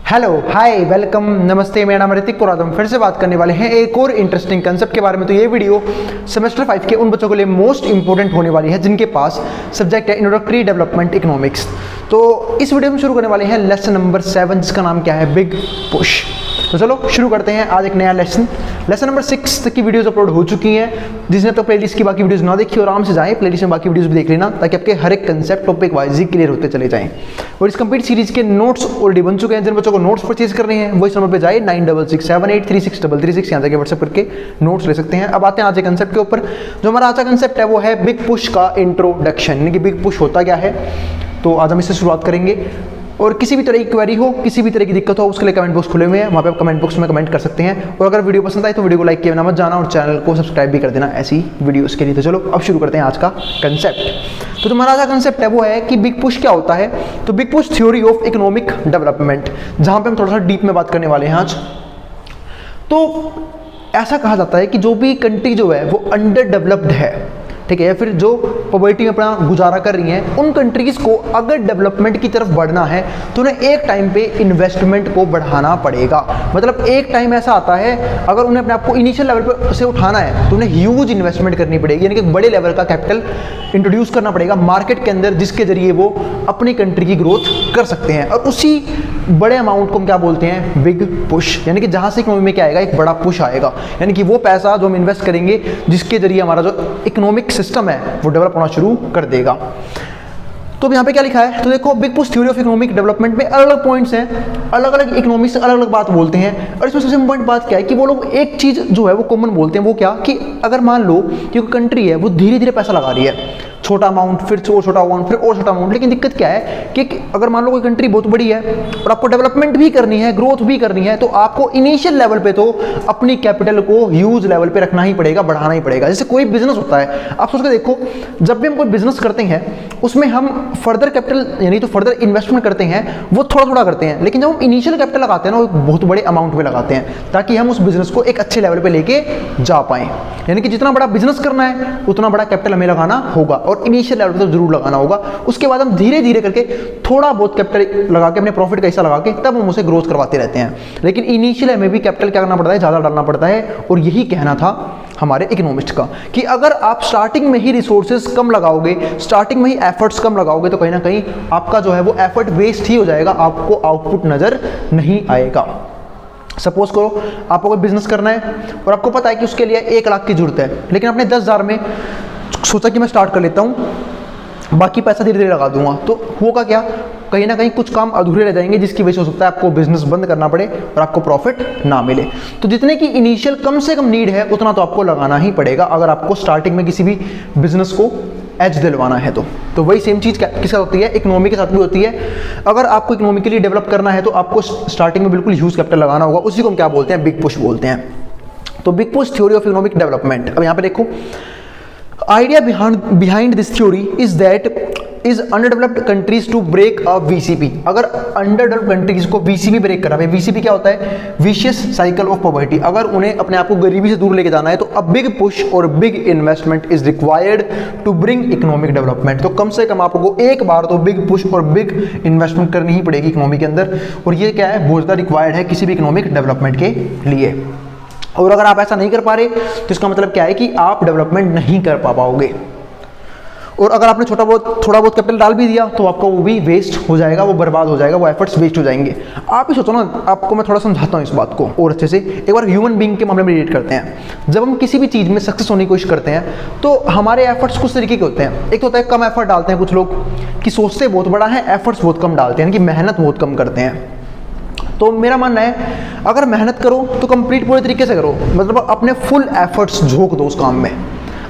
Hello hi welcome नमस्ते, मेरा नाम ऋतिक और आज हम फिर से बात करने वाले हैं एक और इंटरेस्टिंग कंसेप्ट के बारे में। तो ये वीडियो सेमेस्टर 5 के उन बच्चों के लिए मोस्ट इंपॉर्टेंट होने वाली है जिनके पास सब्जेक्ट है इंट्रोडक्टरी डेवलपमेंट इकोनॉमिक्स। तो इस वीडियो में शुरू करने वाले हैं लेसन नंबर 7 जिसका नाम क्या है, बिग पुश। तो चलो शुरू करते हैं आज एक नया लेसन। लेसन नंबर 6 तक की वीडियोस अपलोड हो चुकी हैं। जिसने तो प्लेलिस्ट की बाकी वीडियोस ना देखी और आराम से जाएं प्लेलिस्ट में बाकी वीडियोस भी देख लेना ताकि आपके हर एक कंसेप्ट टॉपिक वाइज ही क्लियर होते चले जाएं। और इस कंप्लीट सीरीज के नोट्स ऑलरेडी बन चुके हैं। जिन बच्चों को नोट्स परचेज करने हैं वो इस नंबर पे जाए 9667836336 यहाँ जाके व्हाट्सएप करके नोट्स ले सकते हैं। अब आते हैं आज के कंसेप्ट के ऊपर। जो हमारा आज का कंसेप्ट है वो है बिग पुश का इंट्रोडक्शन, यानी कि बिग पुश होता क्या है। तो आज हम इससे शुरुआत करेंगे और किसी भी तरह की क्वेरी हो, किसी भी तरह की दिक्कत हो, उसके लिए कमेंट बॉक्स खुले हुए हैं, वहाँ पे आप कमेंट बॉक्स में कमेंट कर सकते हैं। और अगर वीडियो पसंद आए तो वीडियो को लाइक किए बिना मत जाना और चैनल को सब्सक्राइब भी कर देना ऐसी वीडियोस के लिए। तो चलो अब शुरू करते हैं आज का कंसेप्ट। तो हमारा आज का कंसेप्ट है वो है कि बिग पुश क्या होता है। तो big push theory of economic development, जहाँ पे हम थोड़ा सा डीप में बात करने वाले हैं आज। तो ऐसा कहा जाता है कि जो भी कंट्री जो है वो अंडर डेवलप्ड है, ठीक है, या फिर जो पॉवर्टी में अपना गुजारा कर रही हैं, उन कंट्रीज़ को अगर डेवलपमेंट की तरफ बढ़ना है तो उन्हें एक टाइम पे इन्वेस्टमेंट को बढ़ाना पड़ेगा। मतलब एक टाइम ऐसा आता है अगर उन्हें अपने आप को इनिशियल लेवल पर से उठाना है तो उन्हें ह्यूज इन्वेस्टमेंट करनी पड़ेगी, यानी कि बड़े लेवल का कैपिटल इंट्रोड्यूस करना पड़ेगा मार्केट के अंदर, जिसके जरिए वो अपनी कंट्री की ग्रोथ कर सकते हैं। और उसी बड़े अमाउंट को हम क्या बोलते हैं, बिग पुश, यानी कि जहाँ से इकोनॉमी में क्या आएगा, एक बड़ा पुश आएगा, यानी कि वो पैसा जो हम इन्वेस्ट करेंगे जिसके जरिए हमारा जो इकोनॉमिक सिस्टम है वो डेवलप होना शुरू कर देगा। तो यहाँ पे क्या लिखा है, तो देखो big push theory of economic development में अलग अलग पॉइंट्स हैं, अलग अलग इकोनॉमिक्स से अलग अलग बात बोलते हैं। और इसमें सबसे इंपॉर्टेंट बात क्या है कि वो लोग एक चीज़ जो है वो कॉमन बोलते हैं, वो क्या कि अगर मान लो कि कंट्री है वो धीरे धीरे पैसा लगा रही है, छोटा अमाउंट, फिर और छोटा अमाउंट, फिर और छोटा अमाउंट, लेकिन दिक्कत क्या है कि अगर मान लो कोई कंट्री बहुत बड़ी है और आपको डेवलपमेंट भी करनी है, ग्रोथ भी करनी है, तो आपको इनिशियल लेवल पे तो अपनी कैपिटल को ह्यूज लेवल पे रखना ही पड़ेगा, बढ़ाना ही पड़ेगा। जैसे कोई बिजनेस होता है, आप सोच के देखो, जब भी हम कोई बिजनेस करते हैं उसमें हम फर्दर कैपिटल यानी तो फर्दर इन्वेस्टमेंट करते हैं वो थोड़ा थोड़ा करते हैं, लेकिन जब हम इनिशियल कैपिटल लगाते हैं ना वो बहुत बड़े अमाउंट में लगाते हैं ताकि हम उस बिजनेस को एक अच्छे लेवल पे लेके जा पाएं। यानी कि जितना बड़ा बिजनेस करना है उतना बड़ा कैपिटल हमें लगाना होगा और इनिशियल लेवल पे तो जरूर लगाना होगा। उसके बाद हम धीरे धीरे करके थोड़ा बहुत कैपिटल लगा के अपने प्रॉफिट का हिस्सा लगा के तब हम उसे ग्रोथ करवाते रहते हैं। लेकिन इनिशियल हमें भी कैपिटल क्या करना पड़ता है, ज़्यादा डालना पड़ता है। और यही कहना था हमारे इकोनॉमिस्ट का कि अगर आप स्टार्टिंग में ही रिसोर्सेज कम लगाओगे, स्टार्टिंग में ही एफर्ट्स कम लगाओगे तो कहीं ना कहीं आपका जो है वो एफर्ट वेस्ट ही हो जाएगा, आपको आउटपुट नज़र नहीं आएगा। सपोज करो आपको कोई बिजनेस करना है और आपको पता है कि उसके लिए 1 लाख की जरूरत है, लेकिन आपने 10,000 में सोचा कि मैं स्टार्ट कर लेता हूँ, बाकी पैसा धीरे धीरे लगा दूंगा, तो होगा क्या, कहीं ना कहीं कुछ काम अधूरे रह जाएंगे जिसकी वजह से हो सकता है आपको बिजनेस बंद करना पड़े और आपको प्रॉफिट ना मिले। तो जितने की इनिशियल कम से कम नीड है उतना तो आपको लगाना ही पड़ेगा अगर आपको स्टार्टिंग में किसी भी बिजनेस को एज दिलवाना है। तो वही सेम चीज़ किसके साथ होती है, इकोनॉमी के साथ भी होती है। अगर आपको इकोनॉमिकली डेवलप करना है तो आपको स्टार्टिंग में बिल्कुल ह्यूज कैपिटल लगाना होगा, उसी को हम क्या बोलते हैं, बिग पुश बोलते हैं। तो big push theory of economic development. अब यहाँ पे देखो, idea behind this theory is that is underdeveloped countries to break a VCP. अगर अंडरडेवलप्ड कंट्रीज को वीसीपी ब्रेक करा, वीसीपी क्या होता है, विशियस साइकिल ऑफ पॉवर्टी, अगर उन्हें अपने आप को गरीबी से दूर लेके जाना है तो अ बिग पुश और big investment is required to bring economic development. तो कम से कम आपको एक बार तो बिग पुश और बिग इन्वेस्टमेंट करनी ही पड़ेगी इकोनॉमी के अंदर, और ये क्या है, बहुत ज़्यादा रिक्वायर्ड है किसी भी इकोनॉमिक डेवलपमेंट के लिए। और अगर आप ऐसा नहीं कर पा रहे तो इसका मतलब क्या है कि आप डेवलपमेंट नहीं कर पाओगे। और अगर आपने थोड़ा बहुत कैपिटल डाल भी दिया तो आपका वो भी वेस्ट हो जाएगा, वो बर्बाद हो जाएगा, वो एफर्ट्स वेस्ट हो जाएंगे। आप ही सोचो ना, आपको मैं थोड़ा समझाता हूँ इस बात को और अच्छे से। एक बार ह्यूमन बीइंग के मामले में रिलेट करते हैं। जब हम किसी भी चीज़ में सक्सेस होने की कोशिश करते हैं तो हमारे एफर्ट्स कुछ तरीके के होते हैं। एक तो होता है कम एफर्ट डालते हैं कुछ लोग, कि सोचते बहुत बड़ा है, एफर्ट्स बहुत कम डालते हैं, यानी कि मेहनत बहुत कम करते हैं। तो मेरा मानना है अगर मेहनत करो तो कंप्लीट पूरे तरीके से करो, मतलब अपने फुल एफर्ट्स झोंक दो उस काम में,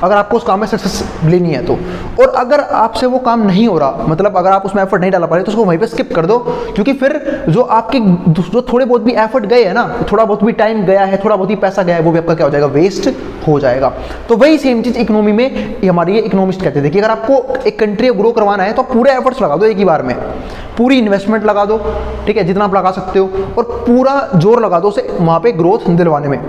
अगर आपको उस काम में सक्सेस लेनी है तो। और अगर आपसे वो काम नहीं हो रहा, मतलब अगर आप उसमें एफर्ट नहीं डाला पा रहे तो उसको वहीं पे स्किप कर दो, क्योंकि फिर जो आपके जो थोड़े बहुत भी एफर्ट गए हैं ना, थोड़ा बहुत भी टाइम गया है, थोड़ा बहुत ही पैसा गया है, वो भी आपका क्या हो जाएगा, वेस्ट हो जाएगा। तो वही सेम चीज़ इकोनॉमी में हमारे ये इकोनॉमिस्ट कहते थे कि अगर आपको एक कंट्री ग्रो करवाना है तो आप पूरे एफर्ट्स लगा दो एक ही बार में, पूरी इन्वेस्टमेंट लगा दो, ठीक है, जितना आप लगा सकते हो, और पूरा जोर लगा दो उसे वहाँ पे ग्रोथ दिलवाने में।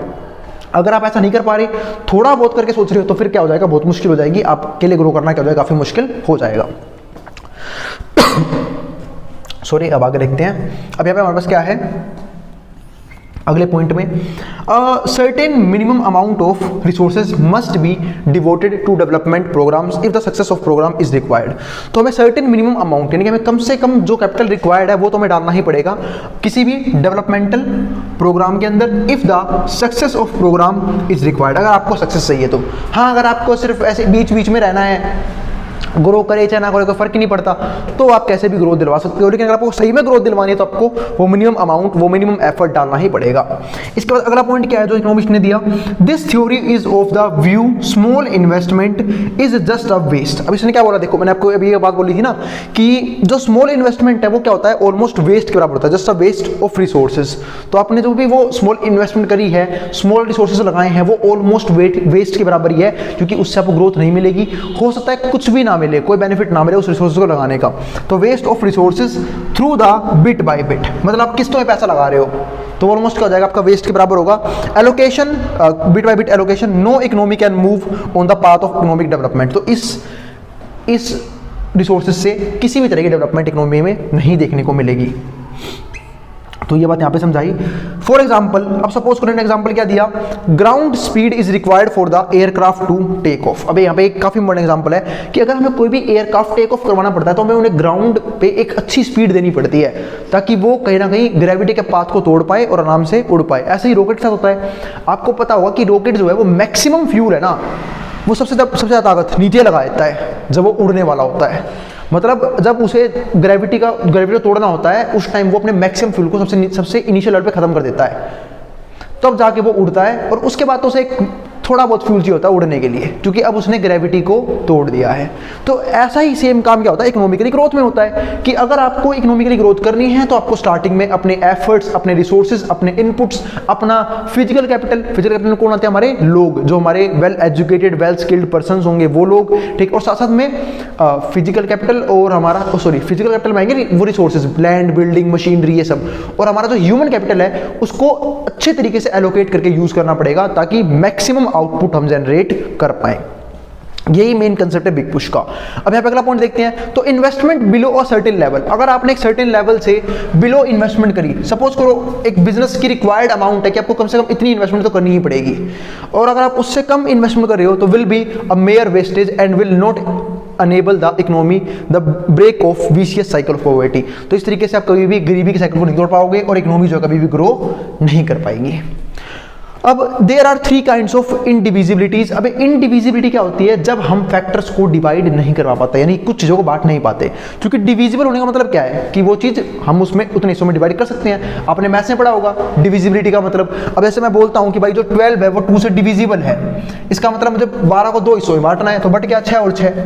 अगर आप ऐसा नहीं कर पा रहे, थोड़ा बहुत करके सोच रहे हो, तो फिर क्या हो जाएगा, बहुत मुश्किल हो जाएगी, आपके लिए ग्रो करना क्या हो जाएगा, काफ़ी मुश्किल हो जाएगा। सॉरी, अब आगे देखते हैं। अब यहाँ पे हमारे पास क्या है अगले पॉइंट में, certain minimum amount of resources must be devoted to development programs if the success of program is required. तो हमें सर्टेन मिनिमम अमाउंट यानी कि हमें कम से कम जो कैपिटल रिक्वायर्ड है वो तो हमें डालना ही पड़ेगा किसी भी डेवलपमेंटल प्रोग्राम के अंदर, if the success of program is required, अगर आपको सक्सेस चाहिए तो। हाँ, अगर आपको सिर्फ ऐसे बीच बीच में रहना है, ग्रो करे चाहे ना करे कोई फर्क ही नहीं पड़ता, तो आप कैसे भी ग्रोथ दिलवा सकते हो, लेकिन अगर आपको सही में ग्रोथ दिलवानी है तो आपको वो मिनिमम अमाउंट, वो मिनिमम एफर्ट डालना ही पड़ेगा। इसके बाद अगला पॉइंट क्या है जो इकोनॉमिस्ट ने दिया, this theory is of the view small investment is just a waste. अब इसने क्या बोला, देखो मैंने आपको अभी ये बात बोली थी ना कि जो स्मॉल इन्वेस्टमेंट है वो क्या होता है, ऑलमोस्ट वेस्ट के बराबर होता है, just a waste of resources. तो आपने जो भी वो स्मॉल इन्वेस्टमेंट करी है, स्मॉल रिसोर्सेज लगाए हैं, वो ऑलमोस्ट वेस्ट के बराबर ही है, क्योंकि उससे आपको ग्रोथ नहीं मिलेगी, हो सकता है कुछ भी ना मिले, कोई बेनिफिट ना मिले उस रिसोर्स को लगाने का। तो waste of resources through the bit by bit, मतलब आप किस्तों में पैसा लगा रहे हो तो ऑलमोस्ट क्या हो जाएगा, आपका वेस्ट के बराबर होगा। Allocation, bit by bit allocation, no economy can move on the path of economic development. तो इस रिसोर्सेज से किसी भी तरह की डेवलपमेंट इकोनॉमी में नहीं देखने को मिलेगी। तो ये बात यहाँ पे समझाई। फॉर एग्जाम्पल, अब सपोज करें एग्जाम्पल क्या दिया, ground speed is required for the aircraft to take off. अब यहाँ पे एक काफी इंपॉर्टेंट एग्जाम्पल है कि अगर हमें कोई भी एयरक्राफ्ट टेक ऑफ करवाना पड़ता है तो हमें उन्हें ग्राउंड पे एक अच्छी स्पीड देनी पड़ती है ताकि वो कहीं ना कहीं ग्रेविटी के पाथ को तोड़ पाए और आराम से उड़ पाए। ऐसे ही रॉकेट के साथ होता है। आपको पता होगा कि रॉकेट जो है वो मैक्सिमम फ्यूल है ना, वो सबसे ज़्यादा ताकत नीचे लगा देता है जब वो उड़ने वाला होता है। मतलब जब उसे ग्रेविटी को तोड़ना होता है उस टाइम वो अपने मैक्सिमम फ्यूल को सबसे इनिशियल लेवल पे खत्म कर देता है, तब जाके वो उड़ता है। और उसके बाद तो उसे थोड़ा बहुत फ्यूल चाहिए होता है उड़ने के लिए, क्योंकि अब उसने ग्रेविटी को तोड़ दिया है। तो ऐसा ही सेम काम क्या होता है इकोनॉमिकली ग्रोथ में होता है कि अगर आपको इकोनॉमिकली ग्रोथ करनी है तो आपको स्टार्टिंग में अपने एफर्ट्स, अपने रिसोर्सेज, अपने इनपुट्स, अपना फिजिकल कैपिटल कौन आते हैं, हमारे लोग, जो हमारे well educated well skilled person होंगे वो लोग, ठीक। और साथ साथ में फिजिकल कैपिटल और हमारा फिजिकल कैपिटल में आएंगे वो रिसोर्सेज, लैंड, बिल्डिंग, मशीनरी, ये सब। और हमारा जो ह्यूमन कैपिटल है उसको अच्छे तरीके से एलोकेट करके यूज करना पड़ेगा ताकि मैक्सिमम आउटपुट हम जनरेट कर पाए। यही मेन कंसेप्ट है बिग पुश का। अब यहाँ पे अगला पॉइंट देखते हैं। तो investment below a certain level, अगर आपने एक सर्टेन लेवल से बिलो इन्वेस्टमेंट करी, सपोज करो एक बिजनेस की रिक्वायर्ड अमाउंट है कि आपको कम से कम इतनी इन्वेस्टमेंट तो करनी ही पड़ेगी, और अगर आप उससे कम इन्वेस्टमेंट कर रहे हो तो will be a mere wastage and will not enable the economy the break of vicious cycle of poverty. तो इस तरीके से आप कभी भी गरीबी के साइकिल को नहीं तोड़ पाओगे और इकोनॉमी जो कभी भी ग्रो नहीं कर पाएंगी। अब देयर आर 3 काइंड्स ऑफ इंडिविजिबिलिटीज। अब इंडिविजिबिलिटी क्या होती है, जब हम फैक्टर्स को डिवाइड नहीं करवा पाते, यानी कुछ चीज़ों को बांट नहीं पाते। क्योंकि डिविजिबल होने का मतलब क्या है कि वो चीज़ हम उसमें उतने हिस्सों में डिवाइड कर सकते हैं। आपने मैथ्स में पढ़ा होगा डिविजिबिलिटी का मतलब। अब जैसे मैं बोलता हूँ कि भाई जो 12 है वो 2 से डिविजिबल है, इसका मतलब मुझे 12 को 2 हिस्सों में बांटना है, तो बट क्या 6 और 6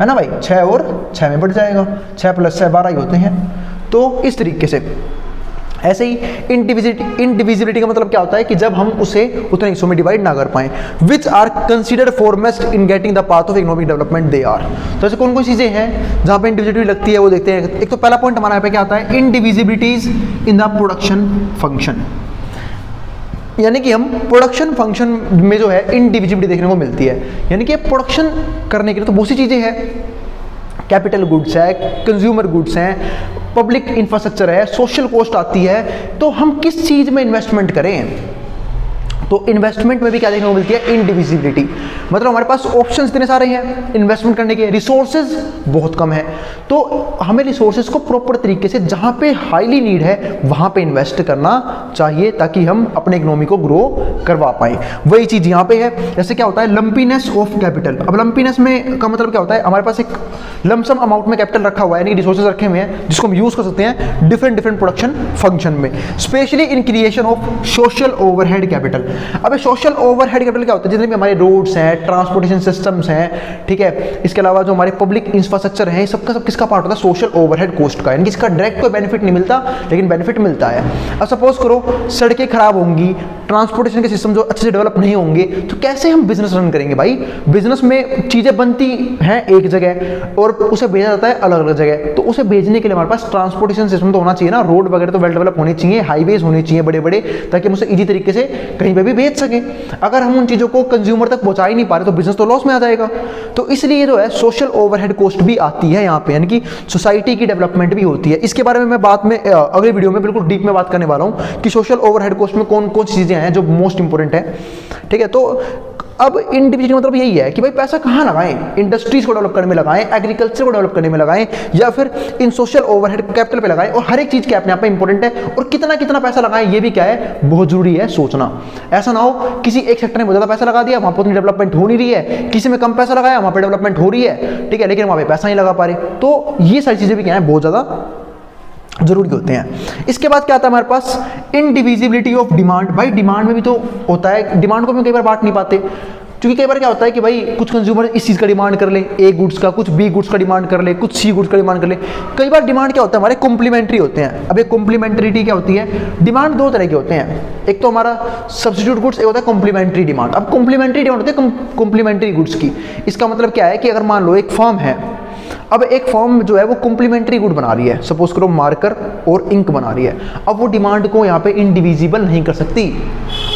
है ना भाई, 6 और 6 में बढ़ जाएगा, 6 + 6 12 ही होते हैं। तो इस तरीके से ऐसे ही इंडिविजिबिलिटी का मतलब क्या होता है कि जब हम उसे उतने हिस्सों में डिवाइड ना कर पाए। Which are considered foremost in getting the path of economic development they are. तो ऐसे कौन कौन चीज़ें हैं जहाँ पे इंडिविजिबिलिटी लगती है वो देखते हैं। एक तो पहला पॉइंट हमारा यहाँ पे क्या आता है, इंडिविजिबिलिटीज इन द प्रोडक्शन फंक्शन, यानी कि हम प्रोडक्शन फंक्शन में जो है इंडिविजिबिलिटी देखने को मिलती है। यानी कि प्रोडक्शन करने के लिए तो बहुत सी चीज़ें हैं, कैपिटल गुड्स है, कंज्यूमर गुड्स हैं, पब्लिक इंफ्रास्ट्रक्चर है, सोशल कॉस्ट आती है। तो हम किस चीज़ में इन्वेस्टमेंट करें, तो इन्वेस्टमेंट में भी क्या देखने को मिलती है, इंडिविजिबिलिटी। मतलब हमारे पास ऑप्शंस इतने सारे हैं इन्वेस्टमेंट करने के, रिसोर्सेज बहुत कम है, तो हमें रिसोर्सेज को प्रॉपर तरीके से जहाँ पे हाईली नीड है वहाँ पे इन्वेस्ट करना चाहिए ताकि हम अपने इकोनॉमी को ग्रो करवा पाएँ। वही चीज़ यहाँ पे है। जैसे क्या होता है लंपीनेस ऑफ कैपिटल। अब लंपीनेस में का मतलब क्या होता है, हमारे पास एक लमसम अमाउंट में कैपिटल रखा हुआ है, यानी रिसोर्सेज रखे हुए हैं जिसको हम यूज़ कर सकते हैं डिफरेंट प्रोडक्शन फंक्शन में, specially in creation of social overhead capital. अब सोशल ओवरहेड कैपिटल क्या होता है, जितने भी हमारे रोड्स हैं, ट्रांसपोर्टेशन सिस्टम्स हैं, ठीक है, इसके अलावा जो हमारे पब्लिक इंफ्रास्ट्रक्चर है, सबका सब किसका पार्ट होता है, सोशल ओवरहेड कॉस्ट का। यानी कि इसका डायरेक्ट कोई बेनिफिट नहीं मिलता लेकिन बेनिफिट मिलता है। अब सपोज करो सड़कें खराब होंगी, ट्रांसपोर्टेशन के सिस्टम जो अच्छे से डेवलप नहीं होंगे, तो कैसे हम बिजनेस रन करेंगे भाई। बिजनेस में चीज़ें बनती हैं एक जगह और उसे भेजा जाता है अलग अलग जगह, तो उसे भेजने के लिए हमारे पास ट्रांसपोर्टेशन सिस्टम तो होना चाहिए ना, रोड वगैरह तो वेल डेवलप होने चाहिए, हाईवेज होने चाहिए बड़े बड़े, ताकि हम उसे ईजी तरीके से कहीं पर भी भेज सकें। अगर हम उन चीज़ों को कंज्यूमर तक पहुंचा ही नहीं पा रहे तो बिजनेस तो लॉस में आ जाएगा। तो इसलिए जो है सोशल ओवरहेड कॉस्ट भी आती है यहाँ पे, यानी कि सोसाइटी की डेवलपमेंट भी होती है। इसके बारे में मैं बाद में अगले वीडियो में बिल्कुल डीप में बात करने वाला हूँ कि सोशल ओवरहेड कॉस्ट में कौन कौन सी चीज़ें हैं जो मोस्ट इंपॉर्टेंट है, ठीक है। तो अब इंडिविजुअल मतलब यही है कि भाई पैसा कहाँ लगाएं, इंडस्ट्रीज को डेवलप करने में लगाएं, एग्रीकल्चर को डेवलप करने में लगाएं, या फिर इन सोशल ओवरहेड कैपिटल पे लगाएं। और हर एक चीज़ के अपने आप में इंपॉर्टेंट है, और कितना कितना पैसा लगाएं ये भी क्या है, बहुत जरूरी है सोचना। ऐसा ना हो किसी एक सेक्टर में बहुत ज़्यादा पैसा लगा दिया, वहाँ पर उतनी डेवलपमेंट हो नहीं रही है, किसी में कम पैसा लगाया वहाँ पर डेवलपमेंट हो रही है, ठीक है, लेकिन वहाँ पर पैसा नहीं लगा पा रहे। तो ये सारी चीज़ें भी क्या है, बहुत ज़्यादा जरूरी होते हैं। इसके बाद क्या आता है हमारे पास, इनडिविजिबिलिटी ऑफ डिमांड। भाई डिमांड में भी तो होता है, डिमांड को भी कई बार बांट नहीं पाते, क्योंकि कई बार क्या होता है कि भाई कुछ कंज्यूमर इस चीज़ का डिमांड कर ले, ए गुड्स का, कुछ बी गुड्स का डिमांड कर ले, कुछ सी गुड्स का डिमांड कर ले। कई बार डिमांड क्या होता है हमारे कॉम्प्लीमेंट्री होते हैं। अब ये कॉम्प्लीमेंट्रिटी क्या होती है, डिमांड दो तरह के होते हैं, एक तो हमारा सब्स्टिट्यूट गुड्स, एक होता है कॉम्प्लीमेंट्री डिमांड। अब कॉम्प्लीमेंट्री डिमांड होती है कॉम्प्लीमेंट्री गुड्स की। इसका मतलब क्या है कि अगर मान लो एक फर्म है, अब एक फर्म जो है वो कॉम्प्लीमेंट्री गुड बना रही है, सपोज करो मार्कर और इंक बना रही है, अब वो डिमांड को यहाँ पे इंडिविजिबल नहीं कर सकती।